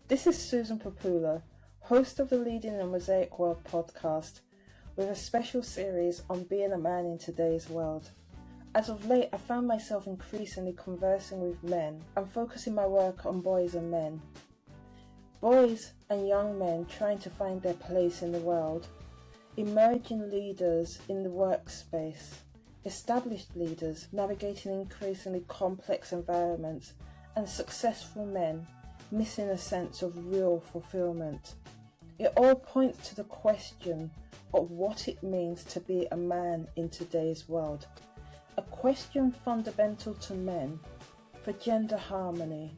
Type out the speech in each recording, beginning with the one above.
This is Susan Popoola, host of the Leading the Mosaic World podcast, with a special series on being a man in today's world. As of late, I found myself increasingly conversing with men and focusing my work on boys and men. Boys and young men trying to find their place in the world, emerging leaders in the workspace, established leaders navigating increasingly complex environments, and successful men missing a sense of real fulfillment. It all points to the question of what it means to be a man in today's world. A question fundamental to men, for gender harmony,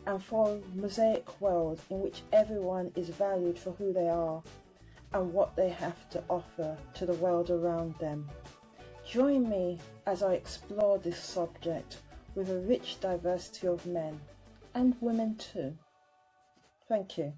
and for a mosaic world in which everyone is valued for who they are and what they have to offer to the world around them. Join me as I explore this subject with a rich diversity of men and women too. Thank you.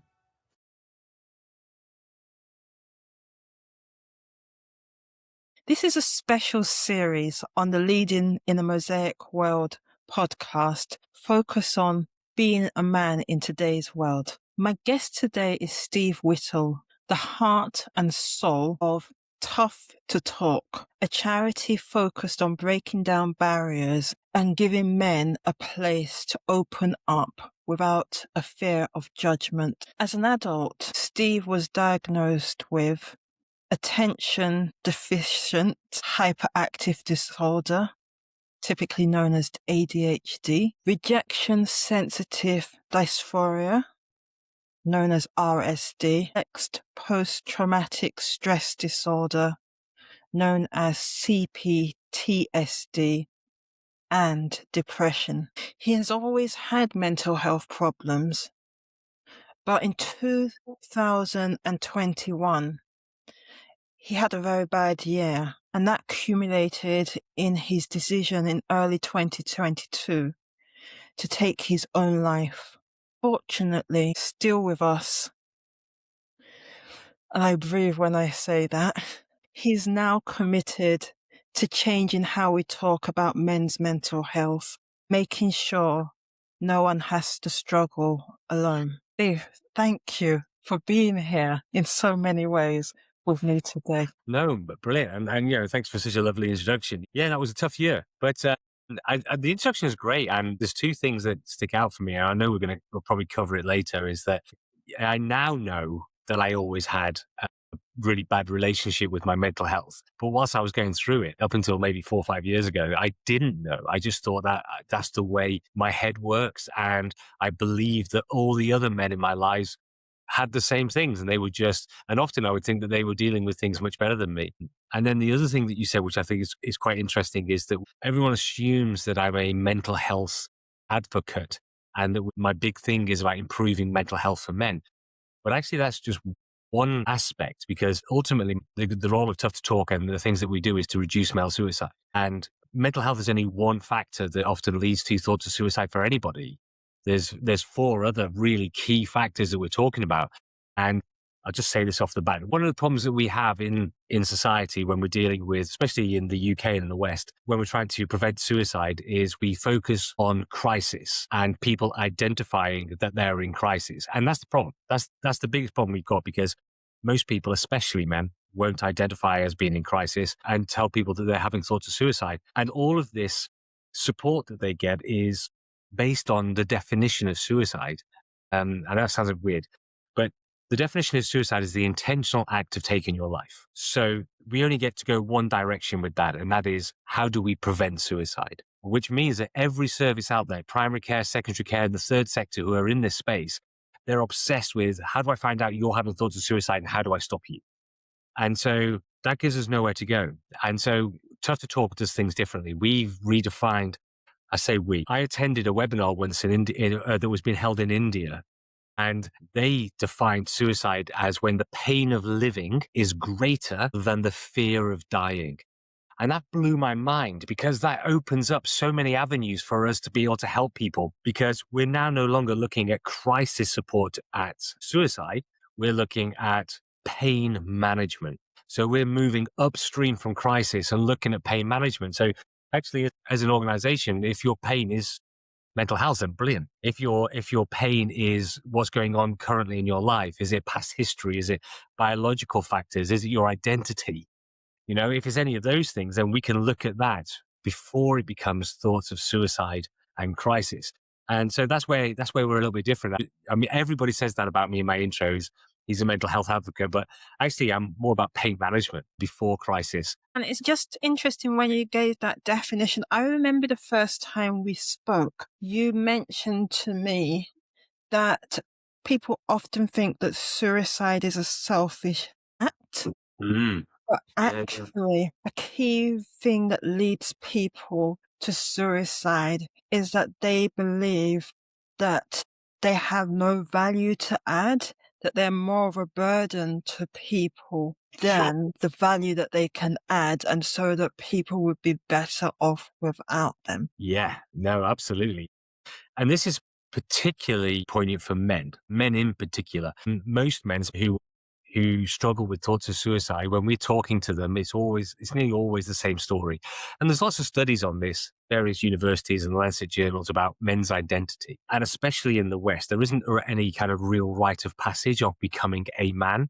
This is a special series on the Leading in the Mosaic World podcast, focus on being a man in today's world. My guest today is Steve Whittle, the heart and soul of Tough to Talk, a charity focused on breaking down barriers and giving men a place to open up without a fear of judgment. As an adult, Steve was diagnosed with attention deficient hyperactive disorder, typically known as ADHD, rejection sensitive dysphoria, known as RSD, next post-traumatic stress disorder, known as CPTSD, and depression. He has always had mental health problems, but in 2021, he had a very bad year, and that culminated in his decision in early 2022 to take his own life. Fortunately, still with us, and I breathe when I say that, he's now committed to changing how we talk about men's mental health, making sure no one has to struggle alone. Steve, thank you for being here in so many ways with me today. No, but brilliant. And thanks for such a lovely introduction. Yeah, that was a tough year, but the introduction is great. And there's two things that stick out for me. And I know we'll probably cover it later, is that I now know that I always had a really bad relationship with my mental health. But whilst I was going through it up until maybe 4 or 5 years ago, I didn't know. I just thought that that's the way my head works. And I believed that all the other men in my lives had the same things, and they were and often I would think that they were dealing with things much better than me. And then the other thing that you said, which I think is quite interesting, is that everyone assumes that I'm a mental health advocate and that my big thing is about improving mental health for men. But actually that's just one aspect, because ultimately the role of Tough to Talk and the things that we do is to reduce male suicide. And mental health is only one factor that often leads to thoughts of suicide for anybody. There's 4 other really key factors that we're talking about. And I'll just say this off the bat. One of the problems that we have in society when we're dealing with, especially in the UK and in the West, when we're trying to prevent suicide, is we focus on crisis and people identifying that they're in crisis. And that's the problem. That's the biggest problem we've got, because most people, especially men, won't identify as being in crisis and tell people that they're having thoughts of suicide. And all of this support that they get is based on the definition of suicide. I know that sounds weird, but the definition of suicide is the intentional act of taking your life. So we only get to go one direction with that, and that is, how do we prevent suicide? Which means that every service out there, primary care, secondary care, and the third sector who are in this space, they're obsessed with, how do I find out you're having thoughts of suicide and how do I stop you? And so that gives us nowhere to go. And so Tough to Talk does things differently. We've redefined, I attended a webinar once in India that was being held in India, and they defined suicide as when the pain of living is greater than the fear of dying. And that blew my mind, because that opens up so many avenues for us to be able to help people, because we're now no longer looking at crisis support at suicide. We're looking at pain management. So we're moving upstream from crisis and looking at pain management. So actually, as an organization, if your pain is mental health, then brilliant. If your pain is what's going on currently in your life, is it past history? Is it biological factors? Is it your identity? If it's any of those things, then we can look at that before it becomes thoughts of suicide and crisis. And so that's where we're a little bit different. I mean, everybody says that about me in my intros. He's a mental health advocate, but actually I'm more about pain management before crisis. And it's just interesting when you gave that definition. I remember the first time we spoke, you mentioned to me that people often think that suicide is a selfish act. Mm. But actually, a key thing that leads people to suicide is that they believe that they have no value to add, that they're more of a burden to people than the value that they can add, and so that people would be better off without them. Yeah, no, absolutely. And this is particularly poignant for men in particular. Most men who struggle with thoughts of suicide, when we're talking to them, it's nearly always the same story. And there's lots of studies on this, various universities and Lancet journals about men's identity. And especially in the West, there isn't any kind of real rite of passage of becoming a man.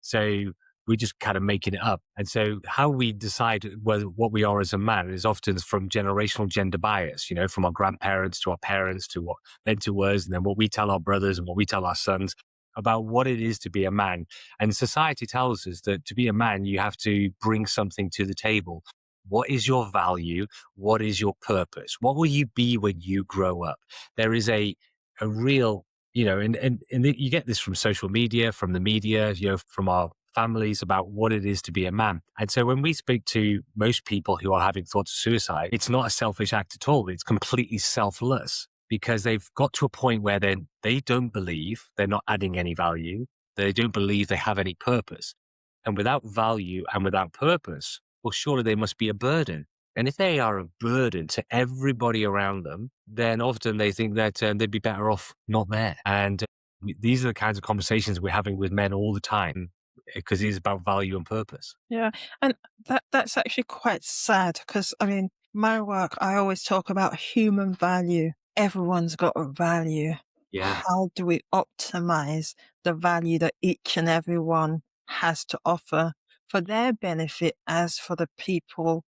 So we just kind of making it up. And so how we decide what we are as a man is often from generational gender bias, from our grandparents to our parents to what then to us, and then what we tell our brothers and what we tell our sons about what it is to be a man. And society tells us that to be a man, you have to bring something to the table. What is your value? What is your purpose? What will you be when you grow up? There is a real, and you get this from social media, from the media, from our families about what it is to be a man. And so when we speak to most people who are having thoughts of suicide, it's not a selfish act at all. It's completely selfless because they've got to a point where they don't believe they're not adding any value. They don't believe they have any purpose. And without value and without purpose, well, surely they must be a burden. And if they are a burden to everybody around them, then often they think that they'd be better off not there. And these are the kinds of conversations we're having with men all the time, because it's about value and purpose. Yeah, and that's actually quite sad because, I mean, my work, I always talk about human value. Everyone's got a value. Yeah. How do we optimize the value that each and everyone has to offer for their benefit as for the people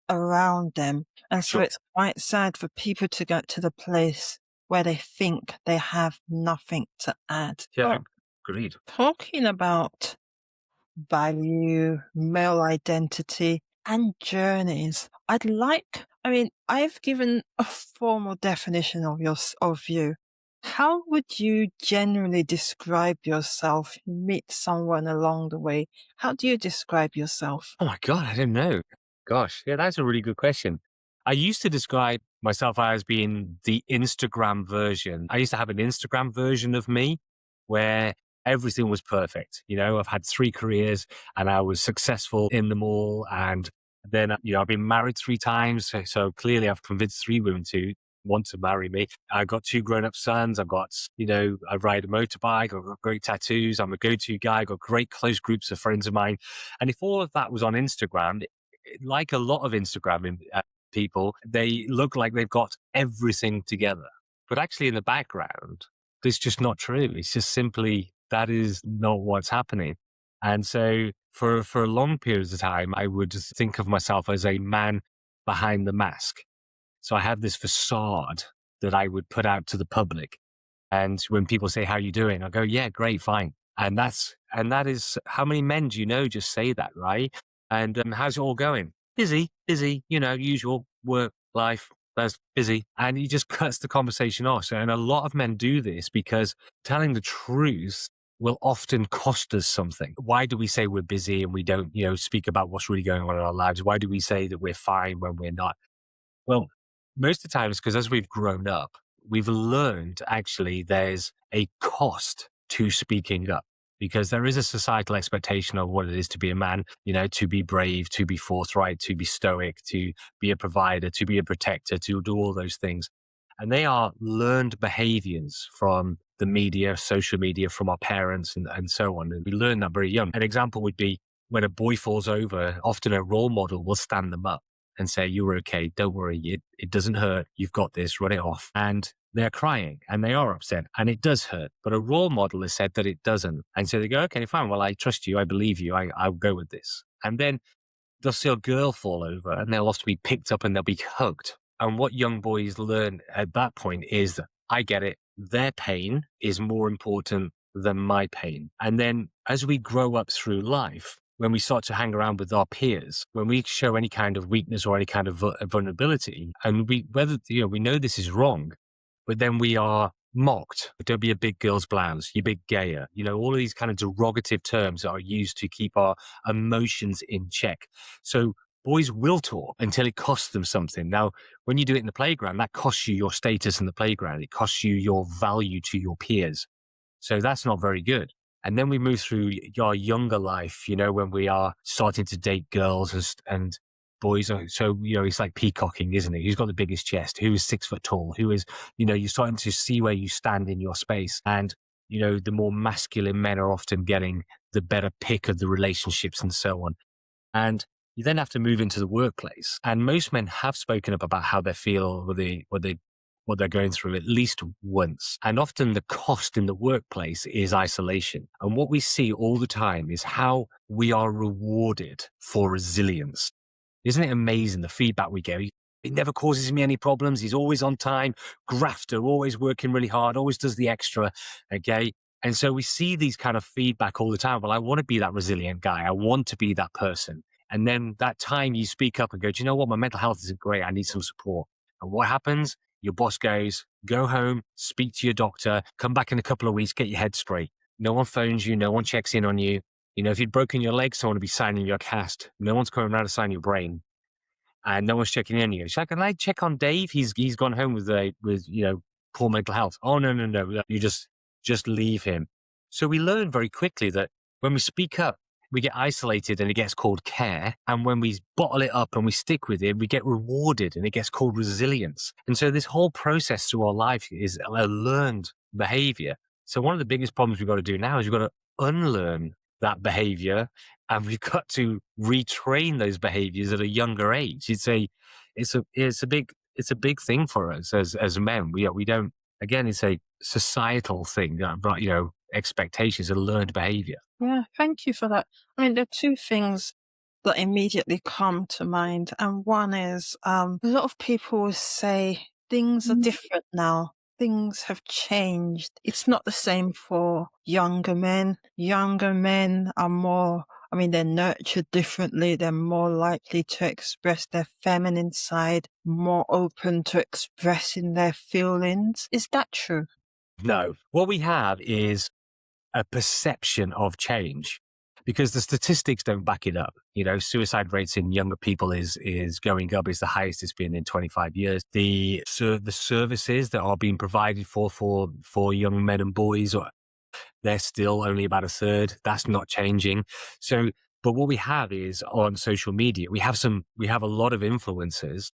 around them? And so Sure. it's quite sad for people to get to the place where they think they have nothing to add. Yeah, But agreed. talking about value, male identity, and journeys, I've given a formal definition of you. How would you generally describe yourself? You meet someone along the way. How do you describe yourself? Oh my God, I didn't know. Gosh, yeah, that's a really good question. I used to describe myself as being the Instagram version. I used to have an Instagram version of me where everything was perfect. I've had 3 careers and I was successful in them all. And then, I've been married 3 times. So clearly I've convinced 3 women to want to marry me. I've got 2 grown-up sons. I've got, I ride a motorbike. I've got great tattoos. I'm a go-to guy. I've got great close groups of friends of mine. And if all of that was on Instagram, like a lot of Instagram people, they look like they've got everything together. But actually in the background, it's just not true. It's just simply that is not what's happening. And so for long periods of time, I would just think of myself as a man behind the mask. So I have this facade that I would put out to the public. And when people say, how you doing? I go, yeah, great, fine. And that is, how many men do you know just say that, right? And how's it all going? Busy, usual work, life, that's busy. And he just cuts the conversation off. And a lot of men do this because telling the truth will often cost us something. Why do we say we're busy and we don't, speak about what's really going on in our lives? Why do we say that we're fine when we're not? Well, most of the time it's because as we've grown up, we've learned actually there's a cost to speaking up, because there is a societal expectation of what it is to be a man, to be brave, to be forthright, to be stoic, to be a provider, to be a protector, to do all those things. And they are learned behaviors from the media, social media, from our parents and so on. And we learn that very young. An example would be when a boy falls over, often a role model will stand them up and say, you're okay, don't worry, it doesn't hurt, you've got this, run it off. And they're crying and they are upset and it does hurt. But a role model has said that it doesn't. And so they go, okay, fine, well, I trust you, I believe you, I'll go with this. And then they'll see a girl fall over and they'll have to be picked up and they'll be hugged. And what young boys learn at that point is that I get it. Their pain is more important than my pain. And then as we grow up through life, when we start to hang around with our peers, when we show any kind of weakness or any kind of vulnerability, and we know this is wrong, but then we are mocked. Don't be a big girl's blouse, you big gayer. All of these kind of derogative terms that are used to keep our emotions in check. So boys will talk until it costs them something. Now, when you do it in the playground, that costs you your status in the playground. It costs you your value to your peers. So that's not very good. And then we move through our younger life, when we are starting to date girls and boys. So, it's like peacocking, isn't it? Who's got the biggest chest? Who is 6 foot tall? Who is, you're starting to see where you stand in your space. And, the more masculine men are often getting the better pick of the relationships and so on. And you then have to move into the workplace. And most men have spoken up about how they feel, what they're going through at least once. And often the cost in the workplace is isolation. And what we see all the time is how we are rewarded for resilience. Isn't it amazing the feedback we get? It never causes me any problems. He's always on time, grafter, always working really hard, always does the extra. Okay. And so we see these kind of feedback all the time. Well, I want to be that resilient guy. I want to be that person. And then that time you speak up and go, do you know what? My mental health isn't great. I need some support. And what happens? Your boss goes, go home, speak to your doctor, come back in a couple of weeks, get your head straight. No one phones you. No one checks in on you. If you'd broken your leg, someone would be signing your cast. No one's coming around to sign your brain. And no one's checking in on you. So can I check on Dave? He's gone home with poor mental health. Oh, no. You just leave him. So we learn very quickly that when we speak up, we get isolated and it gets called care. And when we bottle it up and we stick with it, we get rewarded and it gets called resilience. And so this whole process through our life is a learned behavior. So one of the biggest problems we've got to do now is we've got to unlearn that behavior and we've got to retrain those behaviors at a younger age. It's a big thing for us as men. We don't, again, it's a societal thing, expectations, a learned behavior. Yeah, thank you for that. I mean, there are two things that immediately come to mind. And one is a lot of people say things are different now. Things have changed. It's not the same for younger men. Younger men are more, they're nurtured differently. They're more likely to express their feminine side, more open to expressing their feelings. Is that true? No. What we have is a perception of change because the statistics don't back it up. Suicide rates in younger people is going up. It's the highest it's been in 25 years. The services that are being provided for young men and boys, they're still only about a third. That's not changing. So, but what we have is on social media, we have a lot of influencers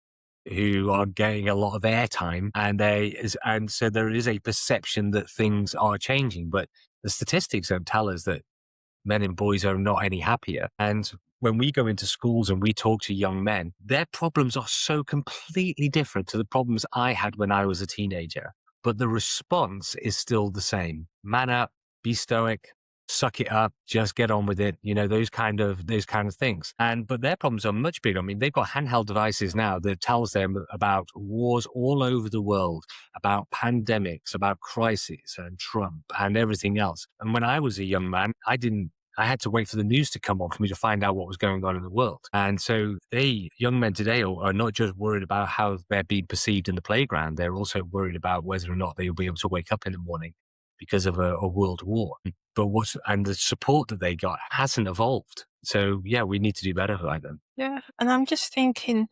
who are getting a lot of airtime and so there is a perception that things are changing, but the statistics don't tell us that men and boys are not any happier. And when we go into schools and we talk to young men, their problems are so completely different to the problems I had when I was a teenager. But the response is still the same. Man up, be stoic, suck it up, just get on with it. Those kind of things. But their problems are much bigger. They've got handheld devices now that tells them about wars all over the world, about pandemics, about crises and Trump and everything else. And when I was a young man, I had to wait for the news to come on for me to find out what was going on in the world. And so young men today are not just worried about how they're being perceived in the playground. They're also worried about whether or not they will be able to wake up in the morning because of a world war. But the support that they got hasn't evolved. So yeah, we need to do better by them. Yeah. And I'm just thinking,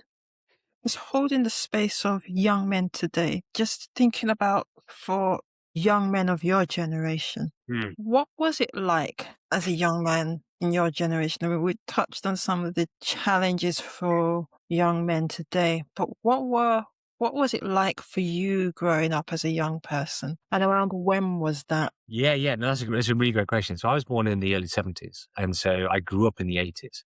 just holding the space of young men today, just thinking about for young men of your generation, what was it like as a young man in your generation? We touched on some of the challenges for young men today, but what was it like for you growing up as a young person? And around when was that? Yeah. No, that's a really great question. So I was born in the early 70s. And so I grew up in the 80s.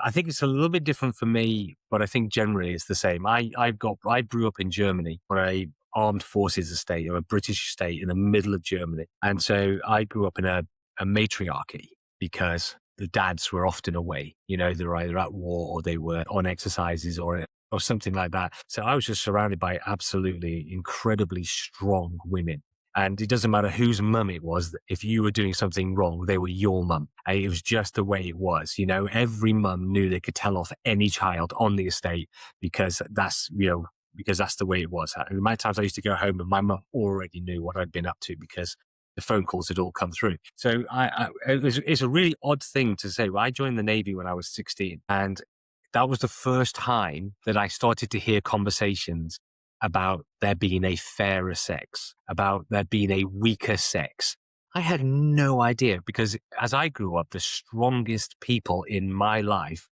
I think it's a little bit different for me, but I think generally it's the same. I grew up in Germany, where a armed forces estate, or a British state in the middle of Germany. And so I grew up in a matriarchy, because the dads were often away. They were either at war or they were on exercises or something like that. So I was just surrounded by absolutely incredibly strong women. And it doesn't matter whose mum it was. If you were doing something wrong, they were your mum. And it was just the way it was. Every mum knew they could tell off any child on the estate, because that's the way it was. The amount of times I used to go home and my mum already knew what I'd been up to, because the phone calls had all come through. So it's a really odd thing to say. Well, I joined the Navy when I was 16, and that was the first time that I started to hear conversations about there being a fairer sex, about there being a weaker sex. I had no idea, because as I grew up, the strongest people in my life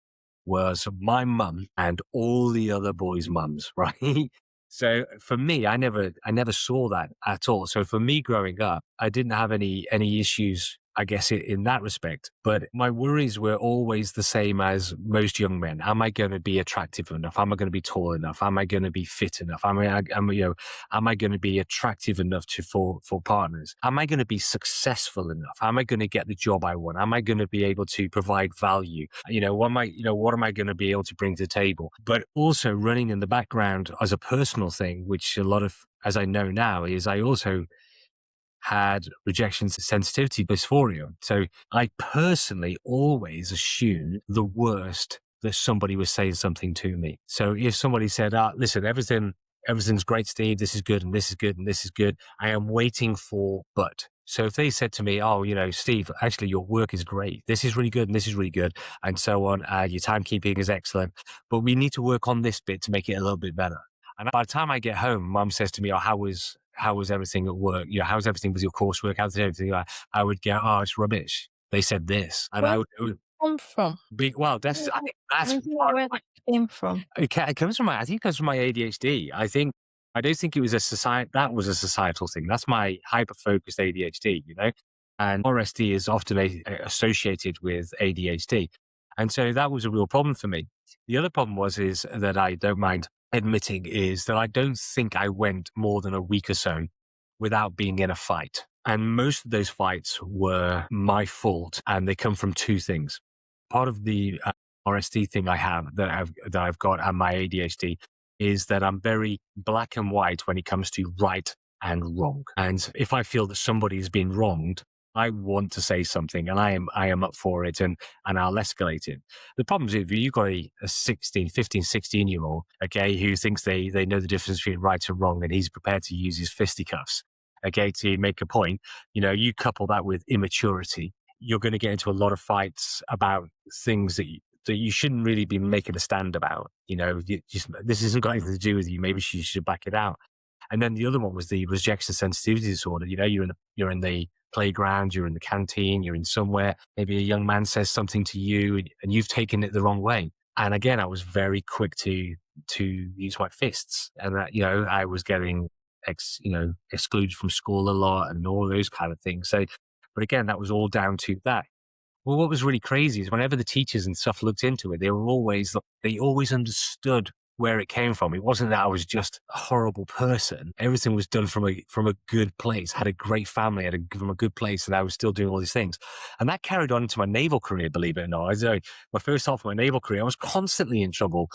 was my mum and all the other boys' mums, right? So for me, I never saw that at all. So for me growing up, I didn't have any issues, I guess, in that respect. But my worries were always the same as most young men. Am I going to be attractive enough? Am I going to be tall enough? Am I going to be fit enough? Am I going to be attractive enough for partners? Am I going to be successful enough? Am I going to get the job I want? Am I going to be able to provide value? What am I going to be able to bring to the table? But also running in the background as a personal thing, which a lot of, as I know now, is I also had rejection sensitivity dysphoria. So I personally always assumed the worst, that somebody was saying something to me. So if somebody said, listen, everything's great, Steve, this is good, and this is good, and this is good, I am waiting for but. So if they said to me, Steve, actually your work is great, this is really good, and this is really good, and so on, your timekeeping is excellent, but we need to work on this bit to make it a little bit better. And by the time I get home, Mum says to me, how was everything at work? How's everything with your coursework? How's everything? I would go, it's rubbish. They said this. And Where did it come from? I think that's part Where it came from. it comes from I think it comes from my ADHD. I don't think it was that was a societal thing. That's my hyper-focused ADHD, and RSD is often associated with ADHD. And so that was a real problem for me. The other problem is that I don't mind admitting is that I don't think I went more than a week or so without being in a fight. And most of those fights were my fault, and they come from two things. Part of the RSD thing I have that I've got, and my ADHD, is that I'm very black and white when it comes to right and wrong. And if I feel that somebody's been wronged, I want to say something, and I am up for it, and I'll escalate it. The problem is if you've got a 16, 15, 16-year-old, okay, who thinks they know the difference between right and wrong, and he's prepared to use his fisticuffs, okay, to make a point, you couple that with immaturity, you're going to get into a lot of fights about things that you shouldn't really be making a stand about. This isn't got anything to do with you. Maybe you should back it out. And then the other one was the rejection sensitivity disorder. You're in the playground, you're in the canteen, you're in somewhere. Maybe a young man says something to you, and you've taken it the wrong way. And again, I was very quick to use my fists, and that I was getting excluded from school a lot, and all those kind of things. So, but again, that was all down to that. Well, what was really crazy is whenever the teachers and stuff looked into it, they always understood where it came from. It wasn't that I was just a horrible person. Everything was done from a good place. I had a great family, from a good place, and I was still doing all these things. And that carried on into my naval career, believe it or not. My first half of my naval career, I was constantly in trouble.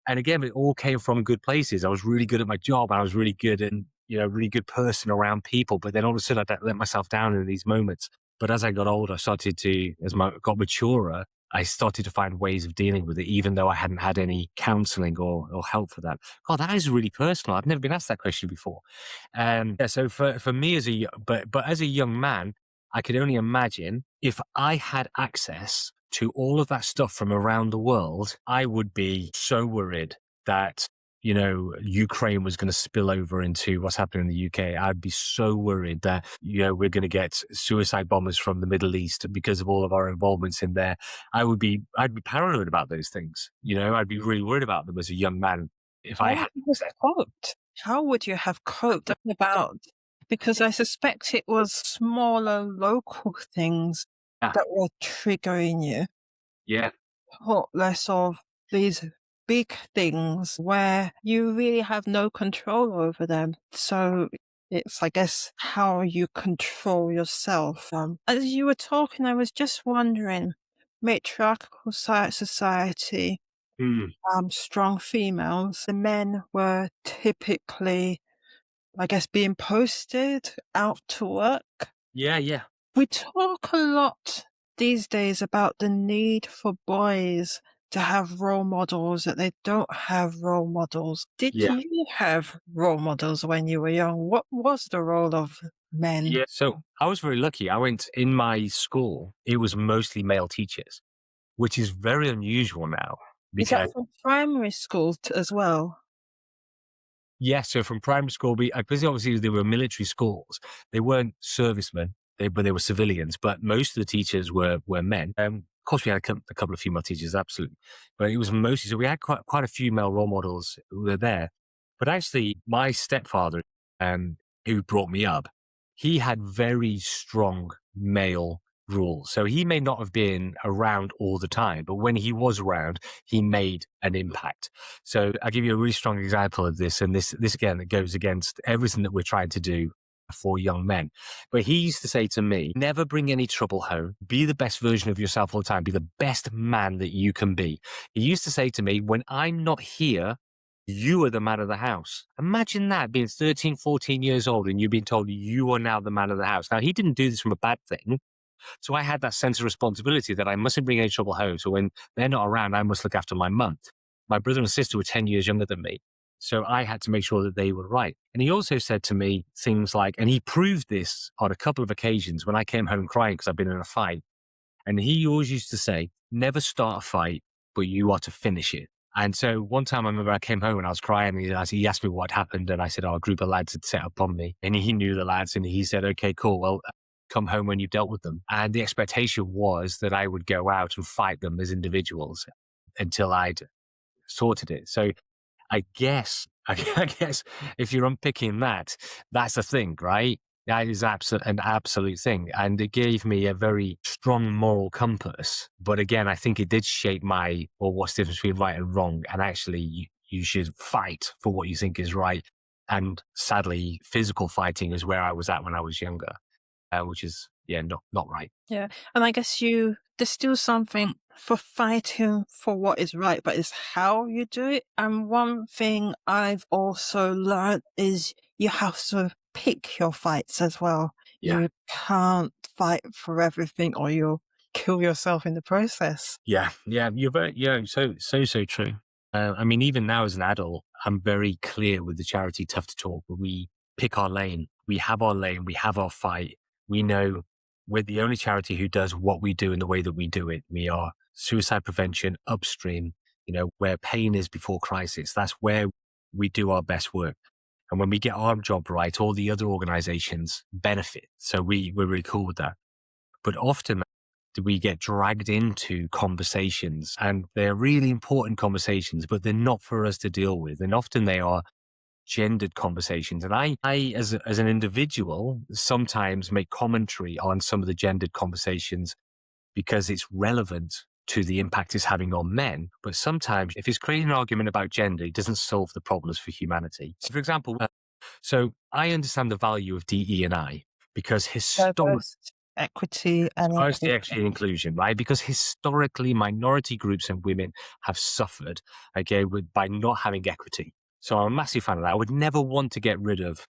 And again, it all came from good places. I was really good at my job. I was really good and, really good person around people. But then all of a sudden I let myself down in these moments. But as I got older, got maturer, I started to find ways of dealing with it, even though I hadn't had any counseling or help for that. God, that is really personal. I've never been asked that question before. So for me as a young man, I could only imagine if I had access to all of that stuff from around the world, I would be so worried that Ukraine was going to spill over into what's happening in the UK. I'd be so worried that, we're going to get suicide bombers from the Middle East because of all of our involvements in there. I'd be paranoid about those things. I'd be really worried about them as a young man. How would you have coped about? Because I suspect it was smaller local things that were triggering you. Yeah. thought less of these big things where you really have no control over them. So it's, I guess, how you control yourself. As you were talking, I was just wondering, matriarchal society, strong females, the men were typically, I guess, being posted out to work. Yeah. We talk a lot these days about the need for boys to have role models, that they don't have role models. Did Yeah. you have role models when you were young? What was the role of men? Yeah. So I was very lucky. I went in my school, it was mostly male teachers, which is very unusual now Is because that from primary school as well? yeah, so from primary school, because obviously they were military schools, they weren't servicemen, but they were civilians. But most of the teachers were men. Of course, we had a couple of female teachers, absolutely, but it was mostly so we had quite a few male role models who were there. But actually, my stepfather, who brought me up, he had very strong male rules. So he may not have been around all the time, but when he was around, he made an impact. So I'll give you a really strong example of this. And this again, that goes against everything that we're trying to do for young men. But he used to say to me, never bring any trouble home. Be the best version of yourself all the time. Be the best man that you can be. He used to say to me, when I'm not here, you are the man of the house. Imagine that, being 13, 14 years old and you've been told you are now the man of the house. Now, he didn't do this from a bad thing. So I had that sense of responsibility that I mustn't bring any trouble home. So when they're not around, I must look after my mum. My brother and sister were 10 years younger than me. So I had to make sure that they were right. And he also said to me things like, and he proved this on a couple of occasions when I came home crying because I'd been in a fight. And he always used to say, never start a fight, but you are to finish it. And so one time I remember I came home and I was crying. And he asked me what happened. And I said, a group of lads had set up on me. And he knew the lads. And he said, okay, cool. Well, come home when you've dealt with them. And the expectation was that I would go out and fight them as individuals until I'd sorted it. So I guess if you're unpicking that, that's a thing, right? That is an absolute thing. And it gave me a very strong moral compass. But again, I think it did shape what's the difference between right and wrong. And actually, you should fight for what you think is right. And sadly, physical fighting is where I was at when I was younger, which is, not right. Yeah. And I guess there's still something for fighting for what is right, but it's how you do it. And one thing I've also learned is you have to pick your fights as well. Yeah. You can't fight for everything or you'll kill yourself in the process. Yeah. You're very, so true. I mean, even now as an adult, I'm very clear with the charity Tough to Talk, where we pick our lane. We have our lane. We have our fight. We know we're the only charity who does what we do in the way that we do it. We are suicide prevention upstream, where pain is before crisis. That's where we do our best work. And when we get our job right, all the other organizations benefit. So we're really cool with that. But often we get dragged into conversations, and they're really important conversations, but they're not for us to deal with. And often they are gendered conversations. And I as an individual, sometimes make commentary on some of the gendered conversations because it's relevant to the impact it's having on men. But sometimes if it's creating an argument about gender, it doesn't solve the problems for humanity. So for example, so I understand the value of DE&I because historically, equity and diversity, equity, and inclusion, right? Because historically, minority groups and women have suffered, by not having equity. So I'm a massive fan of that. I would never want to get rid of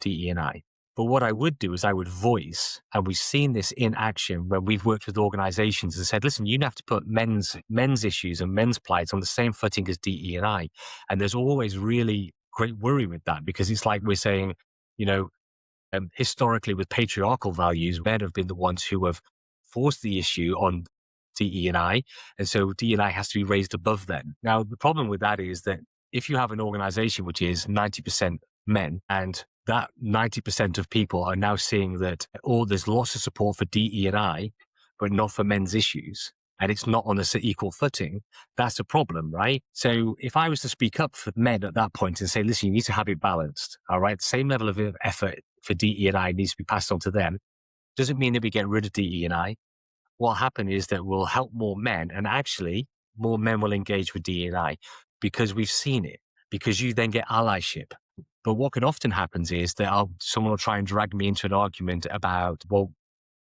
DE&I. But what I would do is I would voice, and we've seen this in action when we've worked with organizations and said, listen, you have to put men's issues and men's plights on the same footing as DE&I. And there's always really great worry with that because it's like we're saying, historically with patriarchal values, men have been the ones who have forced the issue on DE&I. And so DE&I has to be raised above them. Now, the problem with that is that if you have an organization which is 90% men, and that 90% of people are now seeing that, there's lots of support for DE&I, but not for men's issues, and it's not on an equal footing, that's a problem, right? So if I was to speak up for men at that point and say, listen, you need to have it balanced, all right? The same level of effort for DE&I needs to be passed on to them. Doesn't mean that we get rid of DE&I. What'll happen is that we'll help more men, and actually more men will engage with D&I because we've seen it, because you then get allyship. But what can often happen is that someone will try and drag me into an argument about, well,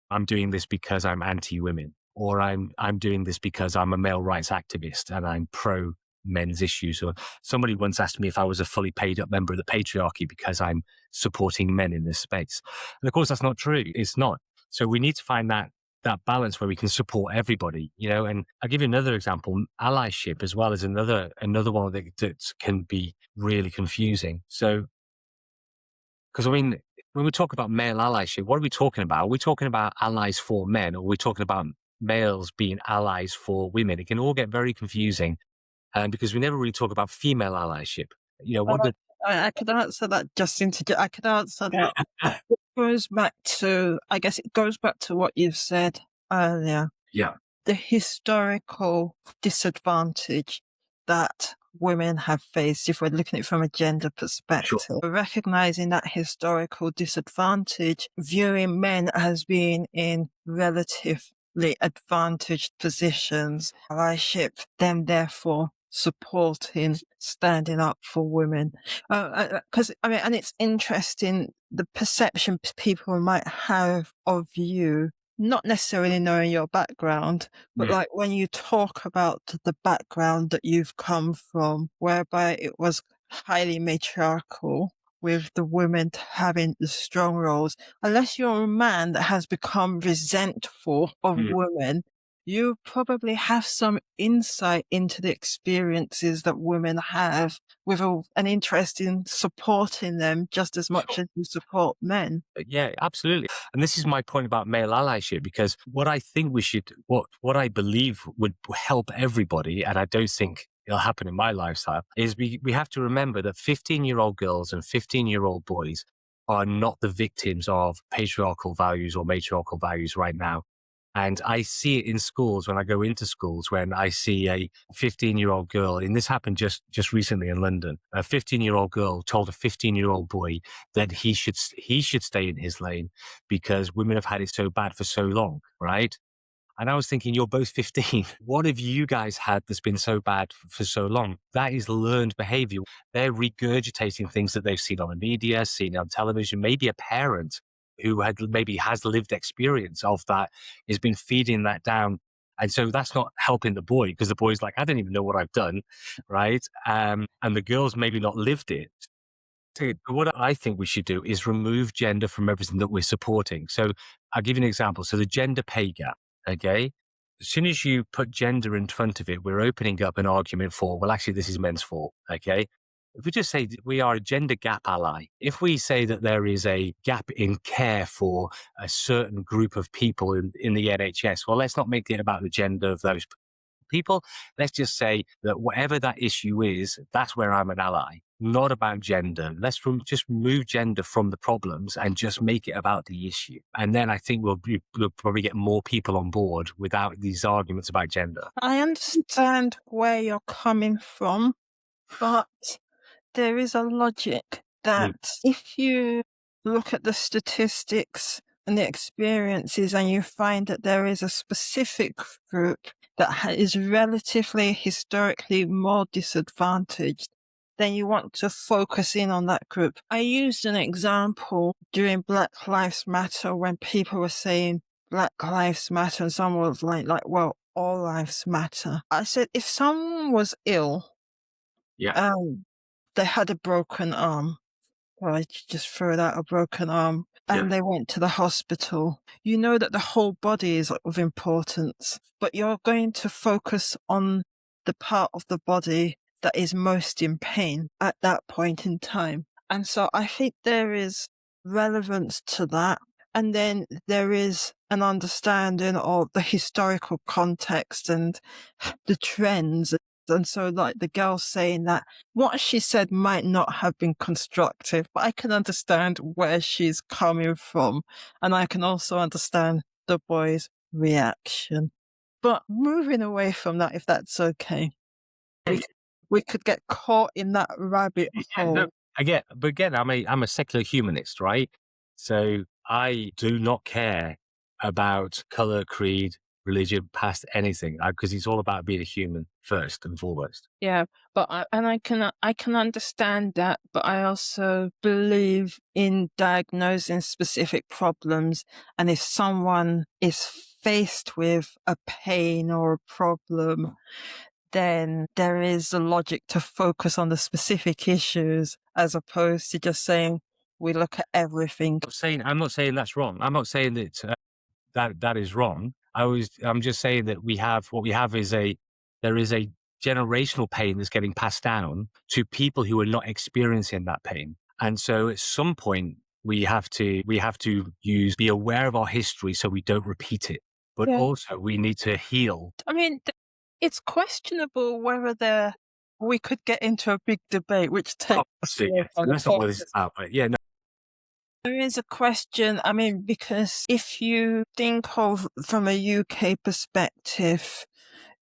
I'm doing this because I'm anti-women, or I'm doing this because I'm a male rights activist and I'm pro men's issues. Or somebody once asked me if I was a fully paid up member of the patriarchy because I'm supporting men in this space. And of course, that's not true. It's not. So we need to find that balance where we can support everybody, and I'll give you another example. Allyship as well is another one that can be really confusing. So, because when we talk about male allyship, what are we talking about? Are we talking about allies for men, or are we talking about males being allies for women? It can all get very confusing, because we never really talk about female allyship. Well, I could answer that, Justin. I could answer that. It goes back to, I guess it goes back to what you've said earlier. Yeah. The historical disadvantage that women have faced, if we're looking at it from a gender perspective. Sure. Recognizing that historical disadvantage, viewing men as being in relatively advantaged positions, allyship, them therefore supporting, standing up for women. Because, and it's interesting, the perception people might have of you, not necessarily knowing your background, but like when you talk about the background that you've come from, whereby it was highly matriarchal, with the women having the strong roles, unless you're a man that has become resentful of women, you probably have some insight into the experiences that women have, with an interest in supporting them just as much as you support men. Yeah, absolutely. And this is my point about male allyship, because what I think what I believe would help everybody, and I don't think it'll happen in my lifestyle, is we have to remember that 15-year-old girls and 15-year-old boys are not the victims of patriarchal values or matriarchal values right now. And I see it in schools, when I go into schools, when I see a 15-year-old girl, and this happened just recently in London. A 15-year-old girl told a 15-year-old boy that he should stay in his lane because women have had it so bad for so long, right? And I was thinking, you're both 15. What have you guys had that's been so bad for so long? That is learned behavior. They're regurgitating things that they've seen on the media, seen on television. Maybe a parent who has lived experience of that has been feeding that down. And so that's not helping the boy, because the boy's like, I don't even know what I've done, right? And the girl's maybe not lived it. So what I think we should do is remove gender from everything that we're supporting. So I'll give you an example. So the gender pay gap, okay? As soon as you put gender in front of it, we're opening up an argument for, well, actually, this is men's fault, okay? If we just say we are a gender gap ally, if we say that there is a gap in care for a certain group of people in the NHS, well, let's not make it about the gender of those people. Let's just say that whatever that issue is, that's where I'm an ally, not about gender. Let's just remove gender from the problems and just make it about the issue. And then I think we'll probably get more people on board without these arguments about gender. I understand where you're coming from, but there is a logic that if you look at the statistics and the experiences and you find that there is a specific group that is relatively historically more disadvantaged, then you want to focus in on that group. I used an example during Black Lives Matter, when people were saying Black Lives Matter and someone was like, well, all lives matter. I said, if someone was ill, they had a broken arm, I just throw out a broken arm, and they went to the hospital, you know that the whole body is of importance, but you're going to focus on the part of the body that is most in pain at that point in time. And so I think there is relevance to that. And then there is an understanding of the historical context and the trends. And so, like the girl saying that what she said might not have been constructive, but I can understand where she's coming from. And I can also understand the boy's reaction. But moving away from that, if that's okay, we could get caught in that rabbit hole. No, but again, I'm a secular humanist, right? So I do not care about color, creed, religion past anything, because it's all about being a human first and foremost. Yeah, but I can understand that, but I also believe in diagnosing specific problems. And if someone is faced with a pain or a problem, then there is a logic to focus on the specific issues as opposed to just saying we look at everything. I'm not saying that's wrong. I'm not saying that that is wrong. I'm just saying that what we have is there is a generational pain that's getting passed down to people who are not experiencing that pain. And so at some point we have to be aware of our history so we don't repeat it. But also we need to heal. I mean, it's questionable whether we could get into a big debate, which takes. That's not what this is about. But yeah, no. There is a question, I mean, because if you think of from a UK perspective,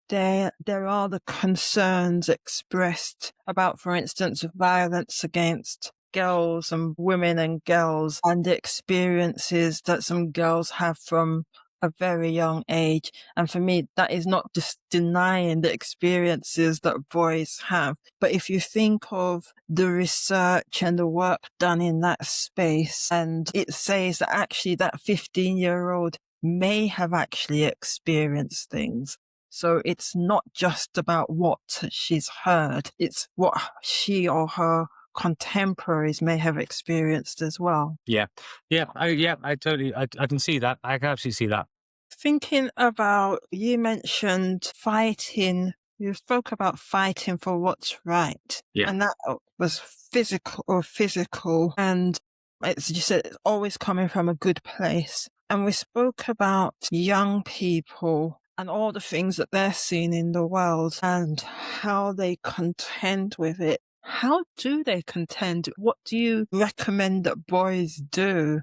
there are the concerns expressed about, for instance, violence against girls and women and girls and the experiences that some girls have from a very young age. And for me, that is not just denying the experiences that boys have. But if you think of the research and the work done in that space, and it says that actually that 15-year-old may have actually experienced things. So it's not just about what she's heard, it's what she or her contemporaries may have experienced as well. I can see that. I can absolutely see that. Thinking about, you mentioned fighting. You spoke about fighting for what's right. Yeah. And that was physical. And it's, you said it's always coming from a good place. And we spoke about young people and all the things that they're seeing in the world and how they contend with it. How do they contend? What do you recommend that boys do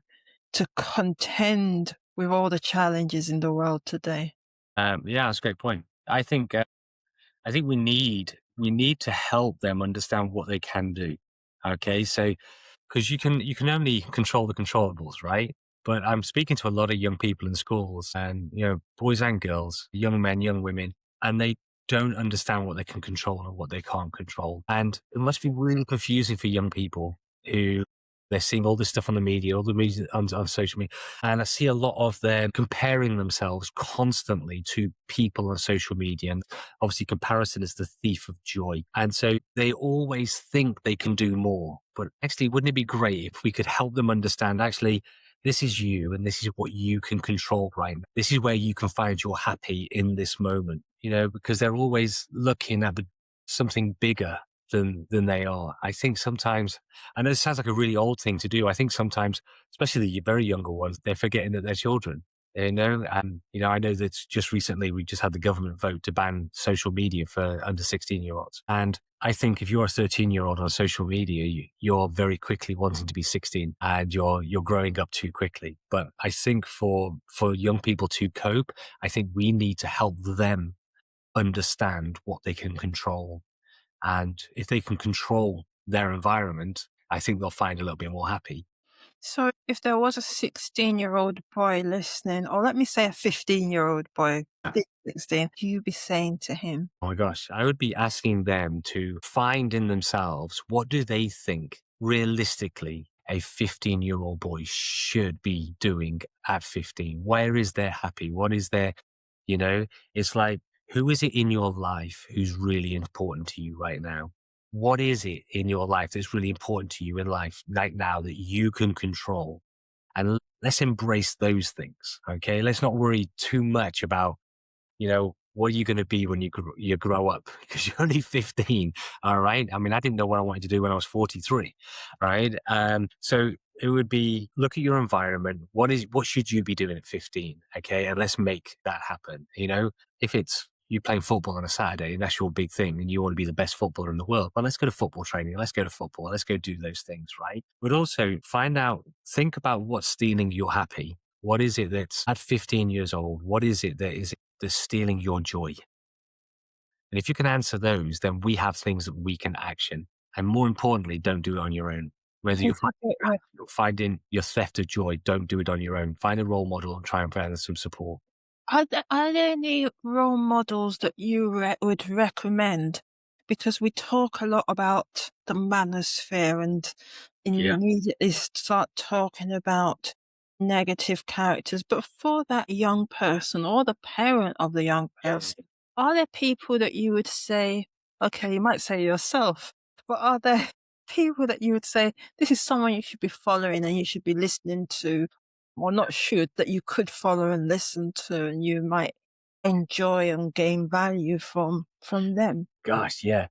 to contend with all the challenges in the world today? That's a great point. I think we need to help them understand what they can do. Okay, so because you can only control the controllables, right? But I'm speaking to a lot of young people in schools, and boys and girls, young men, young women, and they don't understand what they can control and what they can't control. And it must be really confusing for young people who they're seeing all this stuff on the media, all the media on social media. And I see a lot of them comparing themselves constantly to people on social media. And obviously comparison is the thief of joy. And so they always think they can do more. But actually, wouldn't it be great if we could help them understand, actually, this is you and this is what you can control right now. This is where you can find your happy in this moment, because they're always looking at something bigger than they are. I think sometimes, I know it sounds like a really old thing to do. I think sometimes, especially the very younger ones, they're forgetting that they're children. I know that just recently we just had the government vote to ban social media for under 16-year-olds. And I think if you're a 13-year-old on social media, you're very quickly wanting to be 16 and you're growing up too quickly. But I think for young people to cope, I think we need to help them understand what they can control. And if they can control their environment, I think they'll find a little bit more happy. So if there was a 16-year-old boy listening, or let me say a 15-year-old boy, 16, what you be saying to him? Oh my gosh, I would be asking them to find in themselves, what do they think realistically a 15-year-old boy should be doing at 15? Where is their happy? What is their, it's like, who is it in your life who's really important to you right now? What is it in your life that's really important to you in life right now that you can control? And let's embrace those things, okay? Let's not worry too much about, what are you going to be when you grow up? Because you're only 15, all right? I mean, I didn't know what I wanted to do when I was 43, right? So it would be, look at your environment. What should you be doing at 15, okay? And let's make that happen, If it's you playing football on a Saturday and that's your big thing and you want to be the best footballer in the world, well, let's go to football training. Let's go to football. Let's go do those things, right? But also think about what's stealing your happy. What is it that's at 15 years old? What is it that's stealing your joy? And if you can answer those, then we have things that we can action. And more importantly, don't do it on your own. Whether you're finding your theft of joy, don't do it on your own. Find a role model and try and find some support. Are there any role models that you would recommend? Because we talk a lot about the manosphere and Yeah. immediately start talking about negative characters. But for that young person or the parent of the young person, are there people that you would say, okay, you might say yourself, but are there people that you would say, this is someone you should be following and you should be listening to, or not should, that you could follow and listen to, and you might enjoy and gain value from them? Gosh, yeah.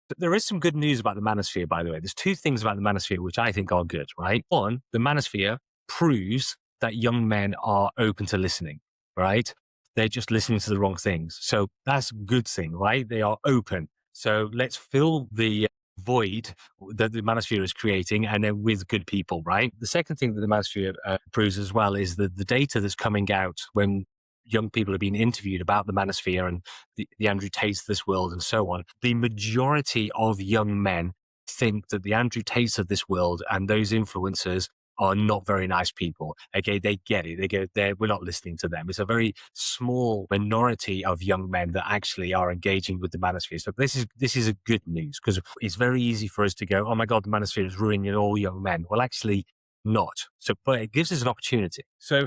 But there is some good news about the manosphere, by the way. There's two things about the manosphere which I think are good, right? One, the manosphere proves that young men are open to listening, right? They're just listening to the wrong things. So that's a good thing, right? They are open. So let's fill the void that the manosphere is creating and then with good people, right? The second thing that the manosphere proves as well is that the data that's coming out when young people are being interviewed about the manosphere and the Andrew Tates of this world and so on, the majority of young men think that the Andrew Tates of this world and those influencers are not very nice people. Okay, they get it. They go, we're not listening to them. It's a very small minority of young men that actually are engaging with the manosphere. So this is a good news, because it's very easy for us to go, oh my God, the manosphere is ruining all young men. Well, actually not. So, but it gives us an opportunity. So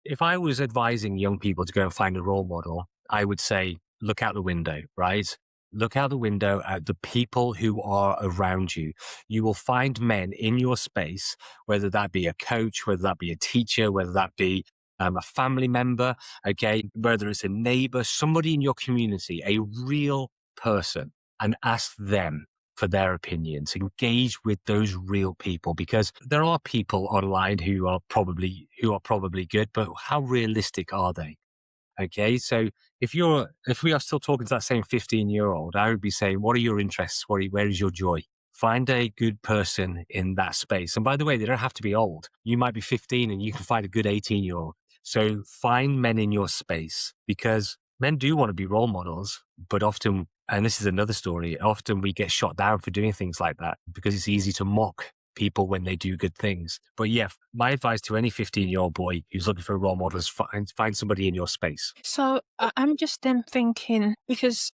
if I was advising young people to go and find a role model, I would say, look out the window, right? Look out the window at the people who are around you. You will find men in your space, whether that be a coach, whether that be a teacher, whether that be a family member, okay, whether it's a neighbor, somebody in your community, a real person, and ask them for their opinions. Engage with those real people, because there are people online who are probably good, but how realistic are they? Okay, so if we are still talking to that same 15-year-old, I would be saying, what are your interests? Where is your joy? Find a good person in that space. And by the way, they don't have to be old. You might be 15 and you can find a good 18-year-old. So find men in your space, because men do want to be role models, but often, and this is another story, often we get shot down for doing things like that because it's easy to mock people when they do good things. But yeah, my advice to any 15-year-old boy who's looking for a role model is find somebody in your space. So I'm just then thinking, because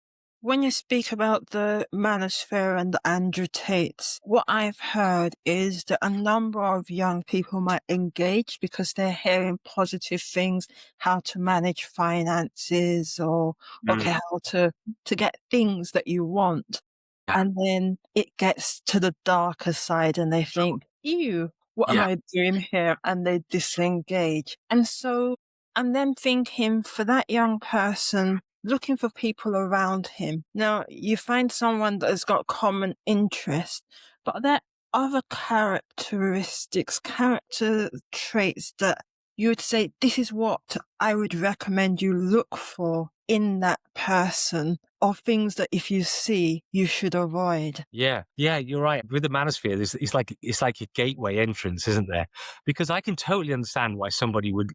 when you speak about the manosphere and the Andrew Tates, what I've heard is that a number of young people might engage because they're hearing positive things, how to manage finances, or okay, how to get things that you want. And then it gets to the darker side and they think, ew, what am I doing here? And they disengage. And so I'm then thinking, for that young person, looking for people around him. Now, you find someone that has got common interest, but are there other characteristics, character traits that you would say, this is what I would recommend you look for in that person, or things that if you see, you should avoid? Yeah, you're right. With the manosphere, it's like a gateway entrance, isn't there? Because I can totally understand why somebody would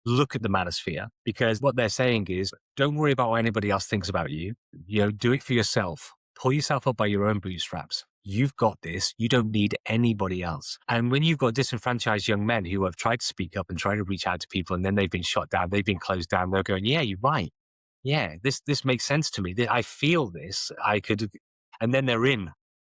look at the manosphere, because what they're saying is, don't worry about what anybody else thinks about you. You know, do it for yourself. Pull yourself up by your own bootstraps. You've got this. You don't need anybody else. And when you've got disenfranchised young men who have tried to speak up and tried to reach out to people, and then they've been shot down, they've been closed down, they're going, yeah, you're right. Yeah, this makes sense to me. I feel this. I could, and then they're in,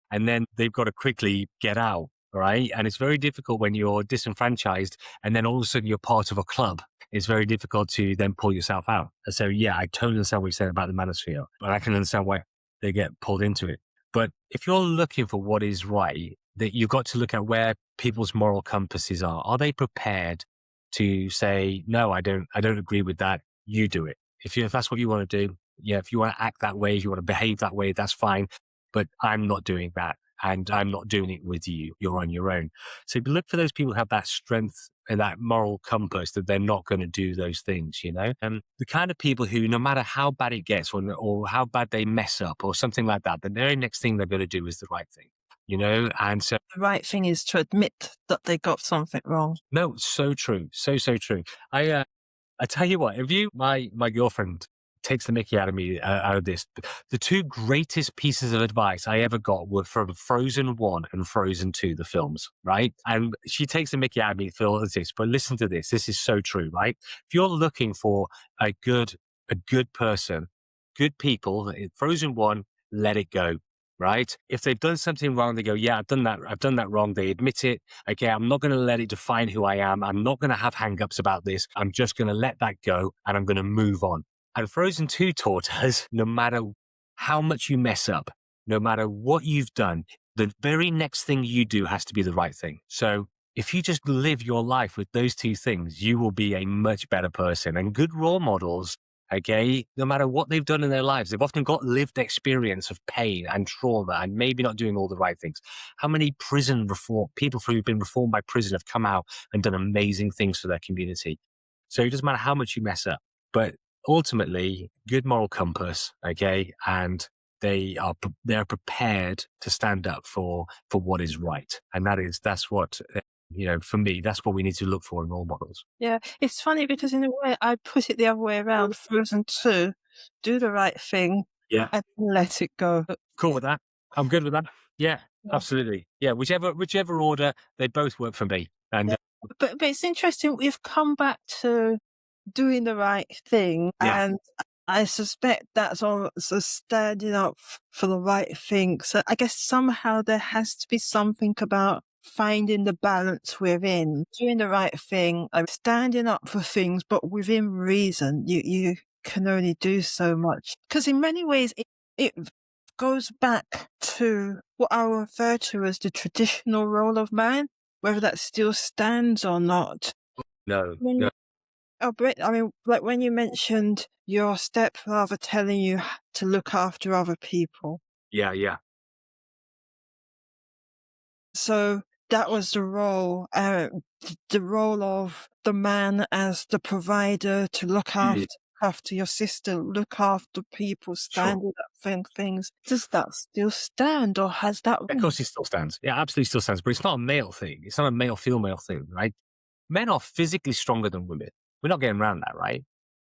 and then they've got to quickly get out, right? And it's very difficult when you're disenfranchised and then all of a sudden you're part of a club. It's very difficult to then pull yourself out. So yeah, I totally understand what you said about the manosphere, but I can understand why they get pulled into it. But if you're looking for what is right, that you've got to look at where people's moral compasses are. Are they prepared to say, no, I don't agree with that. You do it. If that's what you want to do, yeah, if you want to act that way, if you want to behave that way, that's fine. But I'm not doing that, and I'm not doing it with you. You're on your own. So if you look for those people who have that strength and that moral compass that they're not going to do those things, you know, and the kind of people who, no matter how bad it gets or how bad they mess up or something like that, the very next thing they're going to do is the right thing, you know. And so The right thing is to admit that they got something wrong. no, so true, so true. I tell you what, if you, my girlfriend takes the mickey out of me out of this. The two greatest pieces of advice I ever got were from Frozen 1 and Frozen 2, the films, right? And she takes the mickey out of me, Phil, as this, but listen to this. This is so true, right? If you're looking for a good person, good people, Frozen 1, let it go. Right? If they've done something wrong, they go, yeah, I've done that wrong. They admit it. Okay, I'm not going to let it define who I am. I'm not going to have hang-ups about this. I'm just going to let that go and I'm going to move on. And Frozen 2 taught us, no matter how much you mess up, no matter what you've done, the very next thing you do has to be the right thing. So if you just live your life with those two things, you will be a much better person. And good role models, okay, no matter what they've done in their lives, they've often got lived experience of pain and trauma and maybe not doing all the right things. How many people who've been reformed by prison have come out and done amazing things for their community? So it doesn't matter how much you mess up, but ultimately, good moral compass, okay, and they're prepared to stand up for what is right, and that's what. For me, that's what we need to look for in role models. Yeah, it's funny because in a way I put it the other way around. Frozen 2, do the right thing, yeah, and let it go. Cool with that. I'm good with that. Yeah, absolutely. Yeah, whichever order, they both work for me. And but it's interesting. We've come back to doing the right thing, and I suspect that's also standing up for the right thing. So I guess somehow there has to be something about finding the balance within doing the right thing, standing up for things, but within reason. You can only do so much because in many ways it goes back to what I refer to as the traditional role of man, whether that still stands or not. No. I mean, like when you mentioned your stepfather telling you to look after other people. Yeah. So that was the role of the man as the provider, to look after your sister, look after people, standing up for things. Does that still stand, or has that? Of course, it still stands. Yeah, absolutely still stands. But it's not a male thing. It's not a male-female thing, right? Men are physically stronger than women. We're not getting around that, right?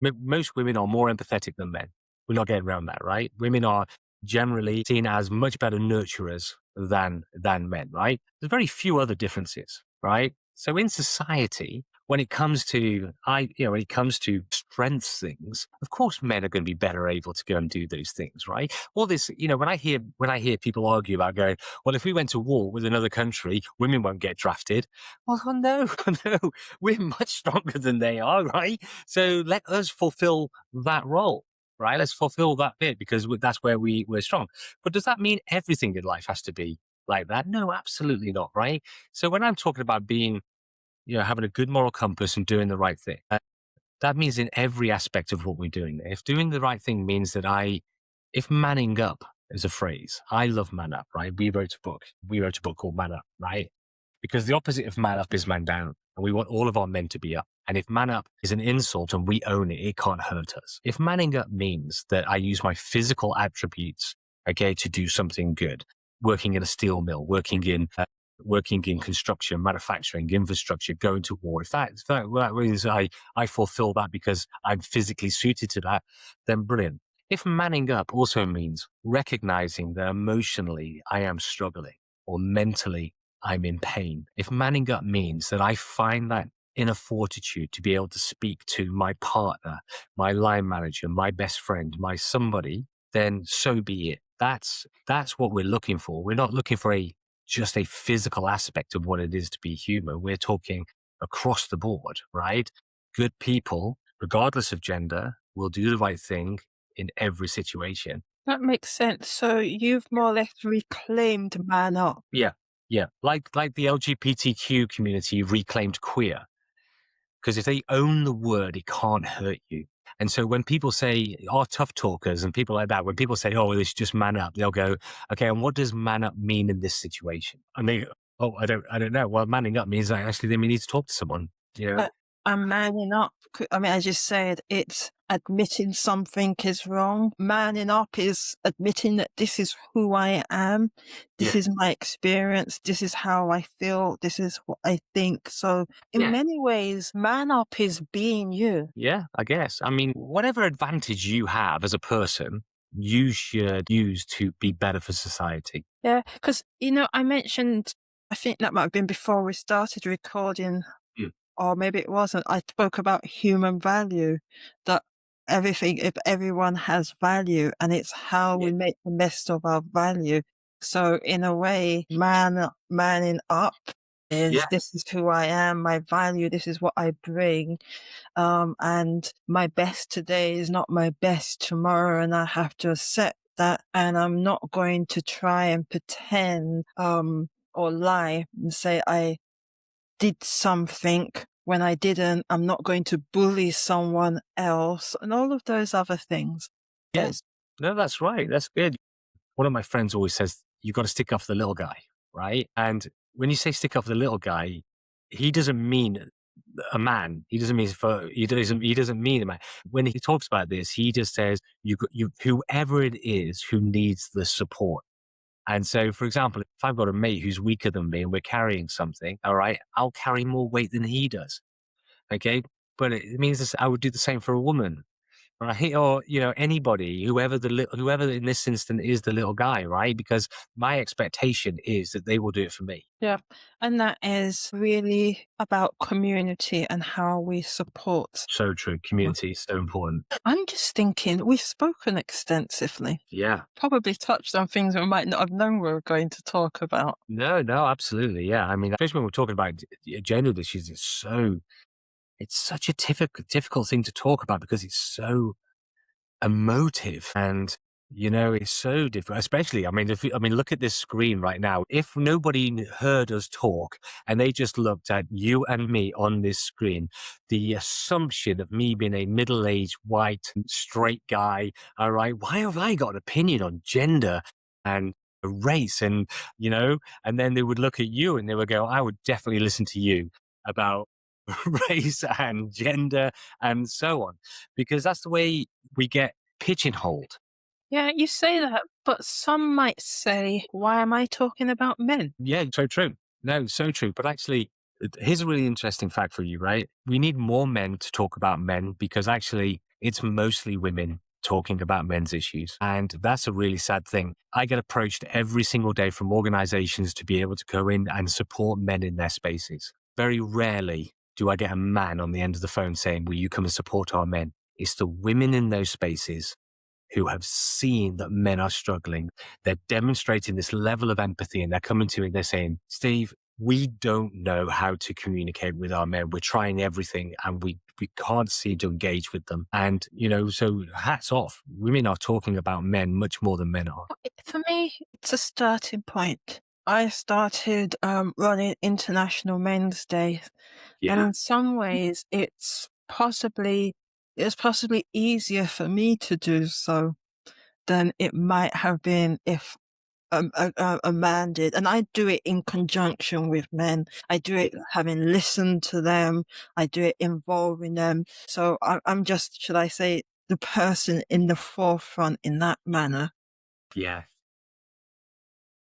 Most women are more empathetic than men. We're not getting around that, right? Women are generally seen as much better nurturers than men, right? There's very few other differences, right? So in society, when it comes to strengths things, of course men are going to be better able to go and do those things, right? All this, when I hear people argue about going, well, if we went to war with another country, women won't get drafted. Well, no, we're much stronger than they are, right? So let us fulfill that role. Right, let's fulfill that bit because that's where we're strong. But does that mean everything in life has to be like that? No, absolutely not. Right. So when I'm talking about being, having a good moral compass and doing the right thing, that means in every aspect of what we're doing. If doing the right thing means that if manning up is a phrase, I love man up. Right. We wrote a book called Man Up. Right. Because the opposite of man up is man down. And we want all of our men to be up. And if man up is an insult and we own it, it can't hurt us. If manning up means that I use my physical attributes, okay, to do something good, working in a steel mill, working in construction, manufacturing, infrastructure, going to war, if that means I fulfill that because I'm physically suited to that, then brilliant. If manning up also means recognizing that emotionally I am struggling or mentally I'm in pain, if manning up means that I find that inner fortitude to be able to speak to my partner, my line manager, my best friend, my somebody, then so be it. That's what we're looking for. We're not looking for just a physical aspect of what it is to be human. We're talking across the board, right? Good people, regardless of gender, will do the right thing in every situation. That makes sense. So you've more or less reclaimed man up. Yeah. Like the LGBTQ community reclaimed queer. Because if they own the word, it can't hurt you. And so when people say, tough talkers and people like that, when people say, they should just man up, they'll go, okay, and what does man up mean in this situation? And they go, I don't know. Well, manning up means that actually they need to talk to someone. I'm manning up. I mean, as you said, admitting something is wrong. Manning up is admitting that this is who I am. This is my experience. This is how I feel. This is what I think. So in many ways, man up is being you. Yeah, I guess. I mean, whatever advantage you have as a person, you should use to be better for society. Yeah, because, I mentioned, I think that might have been before we started recording, or maybe it wasn't. I spoke about human value, that if everyone has value, and it's how we make the best of our value. So in a way, manning up is this is who I am, my value, this is what I bring. And my best today is not my best tomorrow, and I have to accept that. And I'm not going to try and pretend, or lie and say I did something when I didn't. I'm not going to bully someone else, and all of those other things. Yes. No, that's right. That's good. One of my friends always says, you got to stick up for the little guy, right? And when you say stick up for the little guy, he doesn't mean a man. He doesn't mean a man. When he talks about this, he just says, whoever it is who needs the support. And so, for example, if I've got a mate who's weaker than me and we're carrying something, all right, I'll carry more weight than he does. Okay. But it means this, I would do the same for a woman. Right. Or, anybody, whoever in this instance is the little guy, right? Because my expectation is that they will do it for me. Yeah. And that is really about community and how we support. So true. Community is so important. I'm just thinking, we've spoken extensively. Yeah. Probably touched on things we might not have known we were going to talk about. No, absolutely. Yeah. I mean, especially when we're talking about gender issues, it's such a difficult thing to talk about because it's so emotive and, it's so difficult, especially, look at this screen right now. If nobody heard us talk and they just looked at you and me on this screen, the assumption of me being a middle-aged, white, straight guy, all right, why have I got an opinion on gender and race? And, and then they would look at you and they would go, I would definitely listen to you about race and gender and so on, because that's the way we get pigeonholed. Yeah, you say that, but some might say, why am I talking about men? Yeah, so true. No, so true. But actually, here's a really interesting fact for you, right? We need more men to talk about men because actually it's mostly women talking about men's issues. And that's a really sad thing. I get approached every single day from organizations to be able to go in and support men in their spaces. Very rarely do I get a man on the end of the phone saying, will you come and support our men? It's the women in those spaces who have seen that men are struggling. They're demonstrating this level of empathy and they're coming to me and they're saying, Steve, we don't know how to communicate with our men. We're trying everything and we can't seem to engage with them. And, so hats off. Women are talking about men much more than men are. For me, it's a starting point. I started running International Men's Day. Yeah. And in some ways, it's possibly easier for me to do so than it might have been if a man did. And I do it in conjunction with men. I do it having listened to them. I do it involving them. So I'm just, should I say, the person in the forefront in that manner. Yeah.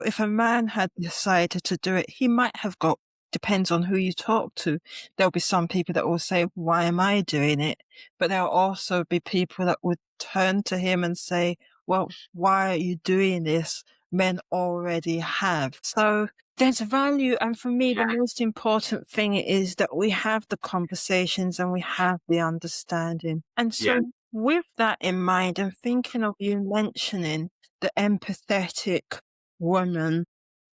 If a man had decided to do it, he might have got, depends on who you talk to. There'll be some people that will say, why am I doing it? But there'll also be people that would turn to him and say, well, why are you doing this? Men already have. So there's value. And for me, the most important thing is that we have the conversations and we have the understanding. And so with that in mind, and thinking of you mentioning the empathetic woman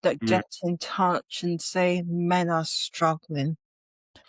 that gets in touch and say men are struggling.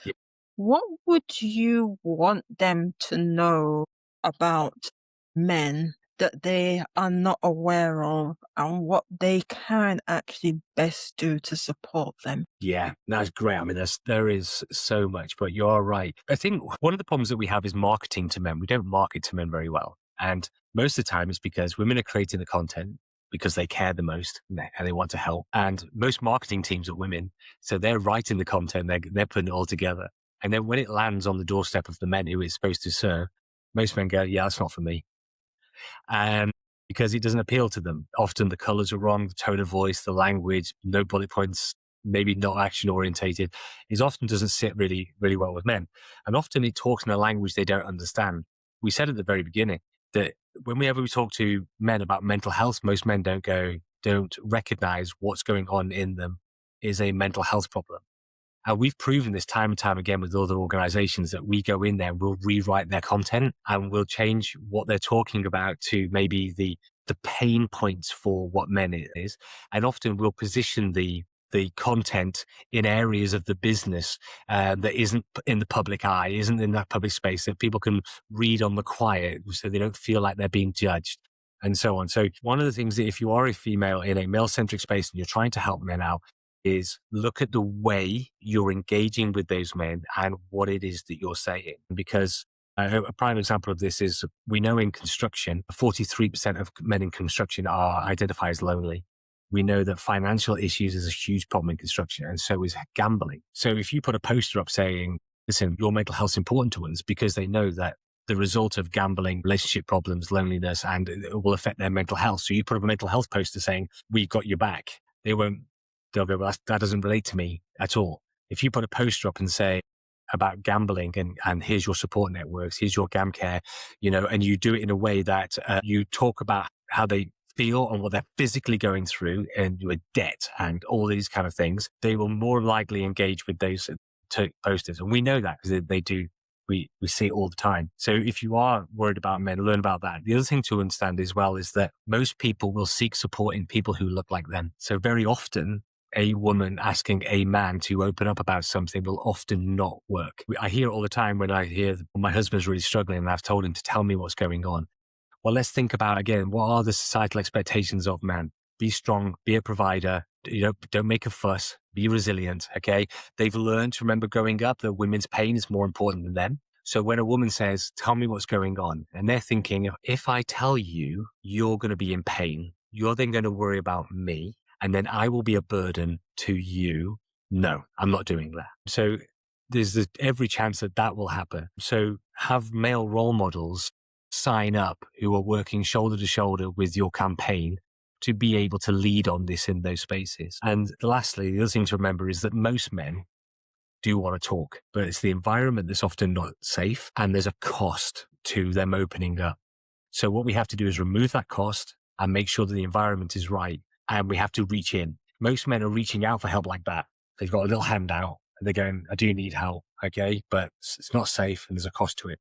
Yeah. What would you want them to know about men that they are not aware of and what they can actually best do to support them? Yeah, that's great. I mean, there is so much, but you're right. I think one of the problems that we have is marketing to men. We don't market to men very well. And most of the time it's because women are creating the content because they care the most and they want to help. And most marketing teams are women. So they're writing the content, they're putting it all together. And then when it lands on the doorstep of the men who it's supposed to serve, Most men go, yeah, that's not for me. Because it doesn't appeal to them. Often the colors are wrong, the tone of voice, the language, no bullet points, maybe not action orientated. It often doesn't sit really, really well with men. And often it talks in a language they don't understand. We said at the very beginning that whenever we talk to men about mental health, most men don't recognize what's going on in them is a mental health problem. And we've proven this time and time again with other organizations that we go in there and we'll rewrite their content and we'll change what they're talking about to maybe the pain points for what men is. And often we'll position the content in areas of the business that isn't in the public eye, isn't in that public space, that people can read on the quiet so they don't feel like they're being judged and so on. So one of the things that if you are a female in a male-centric space and you're trying to help men out, is look at the way you're engaging with those men and what it is that you're saying. Because a prime example of this is we know in construction, 43% of men in construction are identified as lonely. We know that financial issues is a huge problem in construction, and so is gambling. So if you put a poster up saying, listen, your mental health is important to us, because they know that the result of gambling, relationship problems, loneliness, and it will affect their mental health. So you put up a mental health poster saying, we've got your back. They'll go, well, that doesn't relate to me at all. If you put a poster up and say about gambling and here's your support networks, here's your gam care, and you do it in a way that you talk about how they feel and what they're physically going through and with debt and all these kind of things, they will more likely engage with those posters. And we know that because they do. We see it all the time. So if you are worried about men, learn about that. The other thing to understand as well is that most people will seek support in people who look like them. So very often, a woman asking a man to open up about something will often not work. I hear it all the time when I hear my husband's really struggling and I've told him to tell me what's going on. Well, let's think about, again, what are the societal expectations of man? Be strong, be a provider, don't make a fuss, be resilient, okay? They've learned to remember growing up that women's pain is more important than them. So when a woman says, tell me what's going on, and they're thinking, if I tell you, you're going to be in pain, you're then going to worry about me, and then I will be a burden to you. No, I'm not doing that. So there's every chance that will happen. So have male role models sign up who are working shoulder to shoulder with your campaign to be able to lead on this in those spaces. And lastly, the other thing to remember is that most men do want to talk, but it's the environment that's often not safe, and there's a cost to them opening up. So what we have to do is remove that cost and make sure that the environment is right, and we have to reach in. Most men are reaching out for help like that. They've got a little hand out and they're going, I do need help, okay, but it's not safe and there's a cost to it.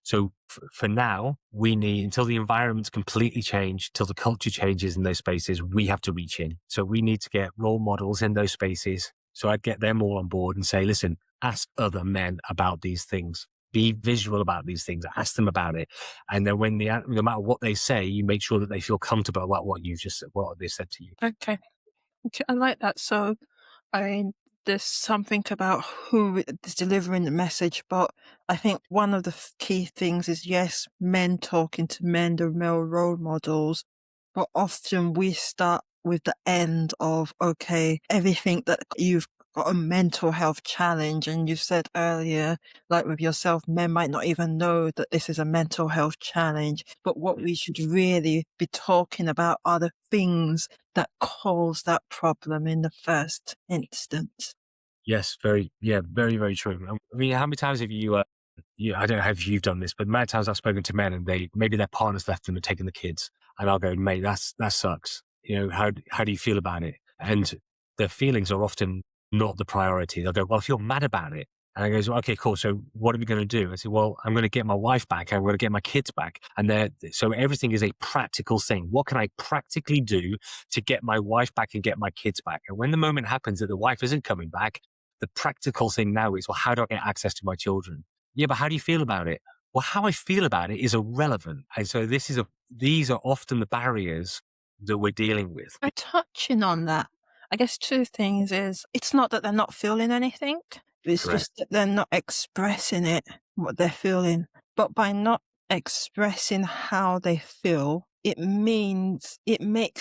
So for now, we need, until the environment's completely changed, till the culture changes in those spaces, we have to reach in. So we need to get role models in those spaces. So I'd get them all on board and say, listen, ask other men about these things. Be visual about these things. Ask them about it. And then no matter what they say, you make sure that they feel comfortable about what they said to you. Okay, I like that. So, there's something about who is delivering the message, but I think one of the key things is, yes, men talking to men, the male role models, but often we start with the end of, okay, everything that you've got a mental health challenge. And you said earlier, like with yourself, men might not even know that this is a mental health challenge, but what we should really be talking about are the things that cause that problem in the first instance. Yes, very, very true. I mean, how many times have you, I don't know if you've done this, but many times I've spoken to men and maybe their partners left them and taken the kids. And I'll go, mate, that sucks. How do you feel about it? And their feelings are often not the priority. They'll go, well, I feel mad about it. And I goes, well, okay, cool. So what are we going to do? I say, well, I'm going to get my wife back. I'm going to get my kids back. And so everything is a practical thing. What can I practically do to get my wife back and get my kids back? And when the moment happens that the wife isn't coming back, the practical thing now is, well, how do I get access to my children? Yeah, but how do you feel about it? Well, how I feel about it is irrelevant. And so these are often the barriers that we're dealing with. Touching on that, I guess two things is, it's not that they're not feeling anything. It's Correct. just that they're not expressing what they're feeling. But by not expressing how they feel, it makes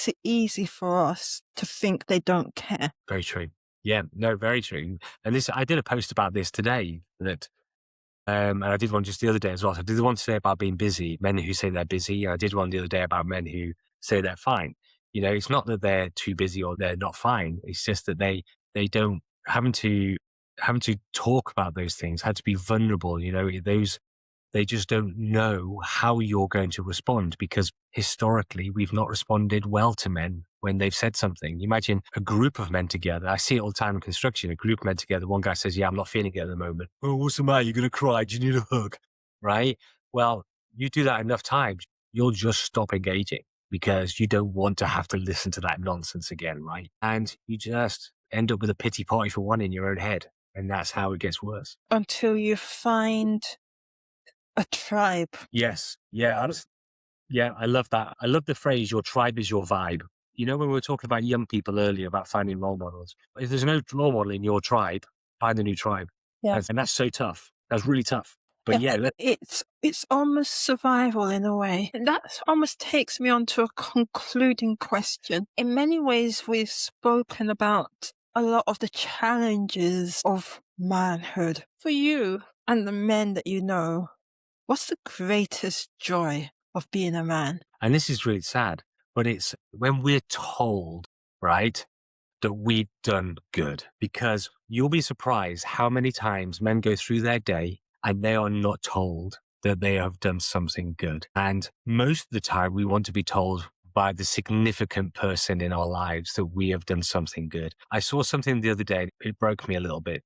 it easy for us to think they don't care. Very true. Yeah, no, very true. And I did a post about this today, that And I did one just the other day as well. So I did one today about being busy, men who say they're busy. And I did one the other day about men who say they're fine. It's not that they're too busy or they're not fine. It's just that they don't having to talk about those things, had to be vulnerable. They just don't know how you're going to respond, because historically we've not responded well to men when they've said something. Imagine a group of men together. I see it all the time in construction. A group of men together. One guy says, "Yeah, I'm not feeling it at the moment." "Oh, what's the matter? You're going to cry. Do you need a hug?" Right? Well, you do that enough times, you'll just stop engaging, because you don't want to have to listen to that nonsense again, right? And you just end up with a pity party for one in your own head. And that's how it gets worse. Until you find a tribe. Yes. Yeah. Yeah, I love that. I love the phrase, your tribe is your vibe. When we were talking about young people earlier about finding role models, if there's no role model in your tribe, find a new tribe. Yeah. And that's so tough. That's really tough. But it's almost survival in a way. And that almost takes me on to a concluding question. In many ways, we've spoken about a lot of the challenges of manhood. For you and the men that you know, what's the greatest joy of being a man? And this is really sad, but it's when we're told, right, that we've done good, because you'll be surprised how many times men go through their day and they are not told that they have done something good. And most of the time we want to be told by the significant person in our lives that we have done something good. I saw something the other day. It broke me a little bit.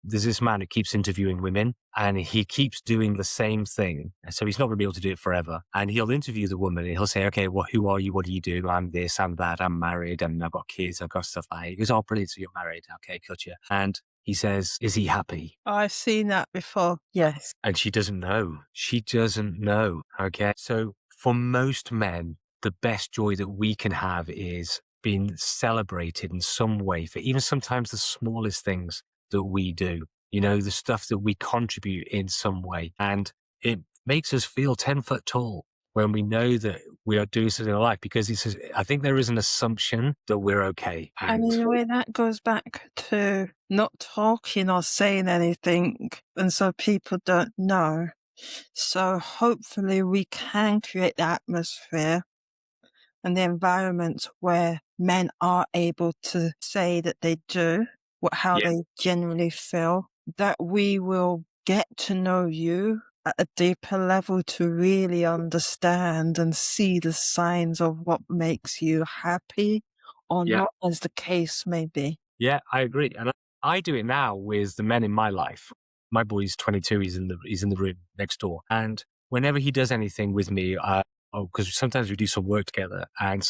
There's this man who keeps interviewing women, and he keeps doing the same thing. So he's not going to be able to do it forever. And he'll interview the woman and he'll say, "Okay, well, who are you? What do you do? I'm this, I'm that, I'm married, and I've got kids, I've got stuff like that." He goes, "Oh, brilliant. So you're married. Okay, gotcha." And he says, "Is he happy?" I've seen that before. Yes. And she doesn't know. She doesn't know. Okay. So for most men, the best joy that we can have is being celebrated in some way for even sometimes the smallest things that we do, the stuff that we contribute in some way. And it makes us feel 10 foot tall when we know that we are doing something in life, because I think there is an assumption that we're okay. And in a way that goes back to not talking or saying anything. And so people don't know. So hopefully we can create the atmosphere and the environment where men are able to say that they do how they genuinely feel, that we will get to know you at a deeper level to really understand and see the signs of what makes you happy or not, as the case may be. Yeah, I agree. And I do it now with the men in my life. My boy's 22. He's in the room next door. And whenever he does anything with me, because sometimes we do some work together, and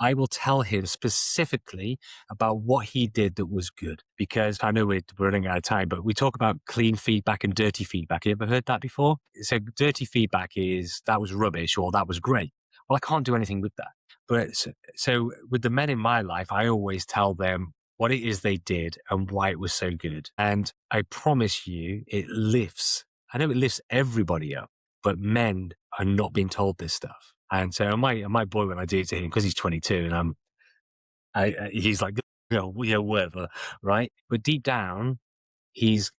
I will tell him specifically about what he did that was good, because I know we're running out of time, but we talk about clean feedback and dirty feedback. You ever heard that before? So dirty feedback is that was rubbish or that was great. Well, I can't do anything with that. But so with the men in my life, I always tell them what it is they did and why it was so good. And I promise you, I know it lifts everybody up, but men are not being told this stuff. And so my boy, when I do it to him, because he's 22 and he's like, whatever, right? But deep down, he's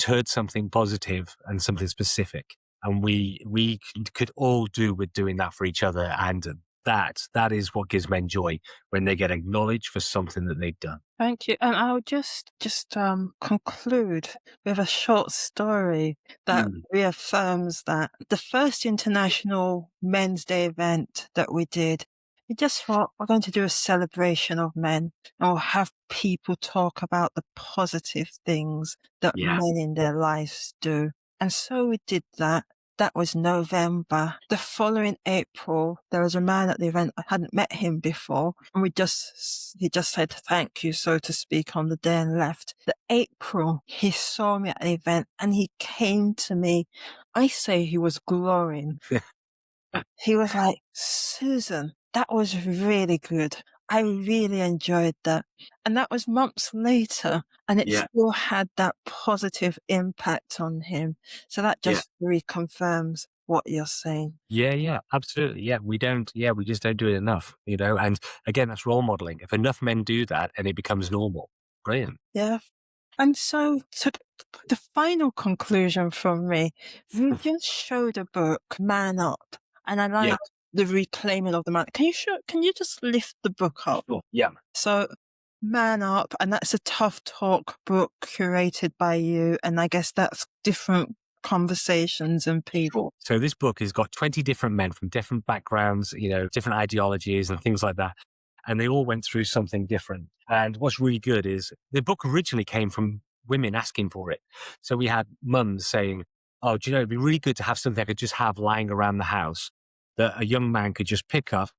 heard something positive and something specific. And we could all do with doing that for each other. And that is what gives men joy, when they get acknowledged for something that they've done. Thank you. And I'll just conclude with a short story that reaffirms that. The first International Men's Day event that we did, we just thought we're going to do a celebration of men, and we'll have people talk about the positive things that men in their lives do. And so we did that. That was November. The following April, there was a man at the event. I hadn't met him before. And he just said thank you, so to speak, on the day and left. The April, he saw me at the event and he came to me. I say he was glowing. He was like, "Susan, that was really good. I really enjoyed that." And that was months later, and it still had that positive impact on him. So that just reconfirms what you're saying. Yeah, absolutely. Yeah, we just don't do it enough, and again, that's role modeling. If enough men do that and it becomes normal, brilliant. Yeah. And so to The final conclusion from me, you just showed a book, Man Up, and I like the reclaiming of the man. Can you just lift the book up? Sure. Yeah. So Man Up, and that's a tough talk book curated by you, and I guess that's different conversations and people. So this book has got 20 different men from different backgrounds, different ideologies and things like that. And they all went through something different. And what's really good is the book originally came from women asking for it. So we had mums saying, oh, do you know, it'd be really good to have something I could just have lying around the house that a young man could just pick up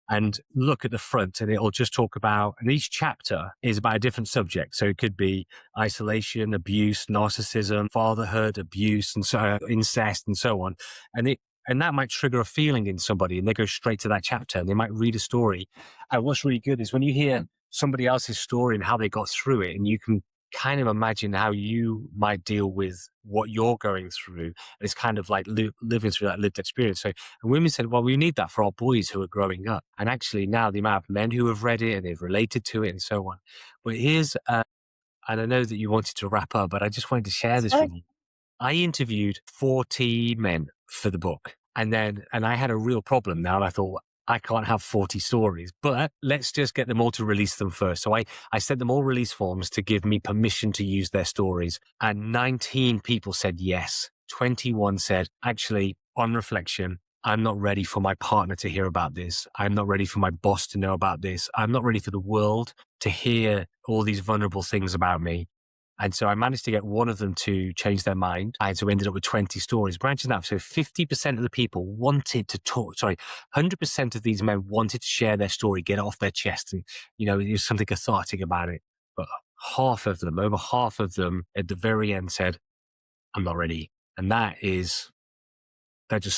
and look at the front, and it'll just talk about, and each chapter is about a different subject. So it could be isolation, abuse, narcissism, fatherhood, abuse, and so incest, and so on. And that might trigger a feeling in somebody, and they go straight to that chapter, and they might read a story. And what's really good is when you hear somebody else's story and how they got through it, and you can kind of imagine how you might deal with what you're going through. And it's kind of like living through that lived experience. So, and women said, well, we need that for our boys who are growing up. And actually now the amount of men who have read it and they've related to it and so on. But here's, and I know that you wanted to wrap up, but I just wanted to share this with you. I interviewed 40 men for the book. And I had a real problem now. And I thought, I can't have 40 stories, but let's just get them all to release them first. So I sent them all release forms to give me permission to use their stories. And 19 people said yes. 21 said, actually, on reflection, I'm not ready for my partner to hear about this. I'm not ready for my boss to know about this. I'm not ready for the world to hear all these vulnerable things about me. And so I managed to get one of them to change their mind. And so we ended up with 20 stories. Branching that, so 50% of the people wanted to talk. 100% of these men wanted to share their story, get it off their chest. And, there was something cathartic about it. But over half of them at the very end said, I'm not ready. And that just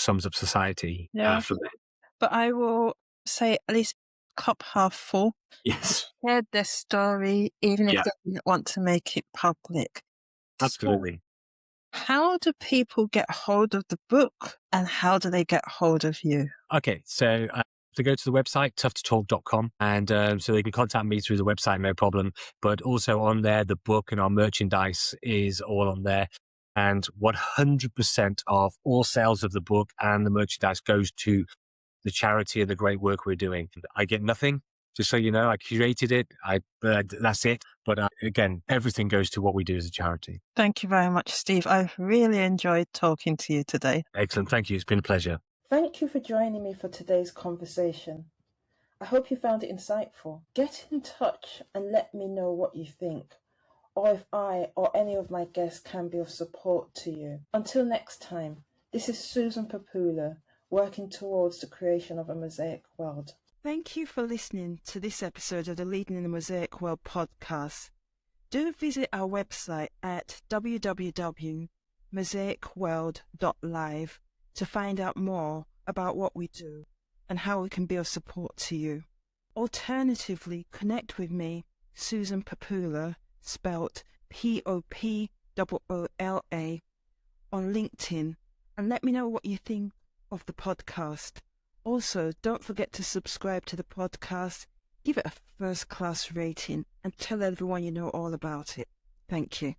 sums up society for me. But I will say at least cup half full. Yes. Shared their story, even if they didn't want to make it public. Absolutely. So how do people get hold of the book, and how do they get hold of you? Okay, so to go to the website, toughtotalk.com, and so they can contact me through the website, no problem. But also on there, the book and our merchandise is all on there. And 100% of all sales of the book and the merchandise goes to the charity and the great work we're doing. I get nothing, just so you know. I curated it. That's it. But again, everything goes to what we do as a charity. Thank you very much, Steve. I've really enjoyed talking to you today. Excellent. Thank you. It's been a pleasure. Thank you for joining me for today's conversation. I hope you found it insightful. Get in touch and let me know what you think, or if I or any of my guests can be of support to you. Until next time, this is Susan Popoola, working towards the creation of a Mosaic World. Thank you for listening to this episode of the Leading in the Mosaic World podcast. Do visit our website at www.mosaicworld.live to find out more about what we do and how we can be of support to you. Alternatively, connect with me, Susan Popoola, spelt Popoola, on LinkedIn, and let me know what you think of the podcast. Also, don't forget to subscribe to the podcast, give it a first-class rating, and tell everyone you know all about it. Thank you.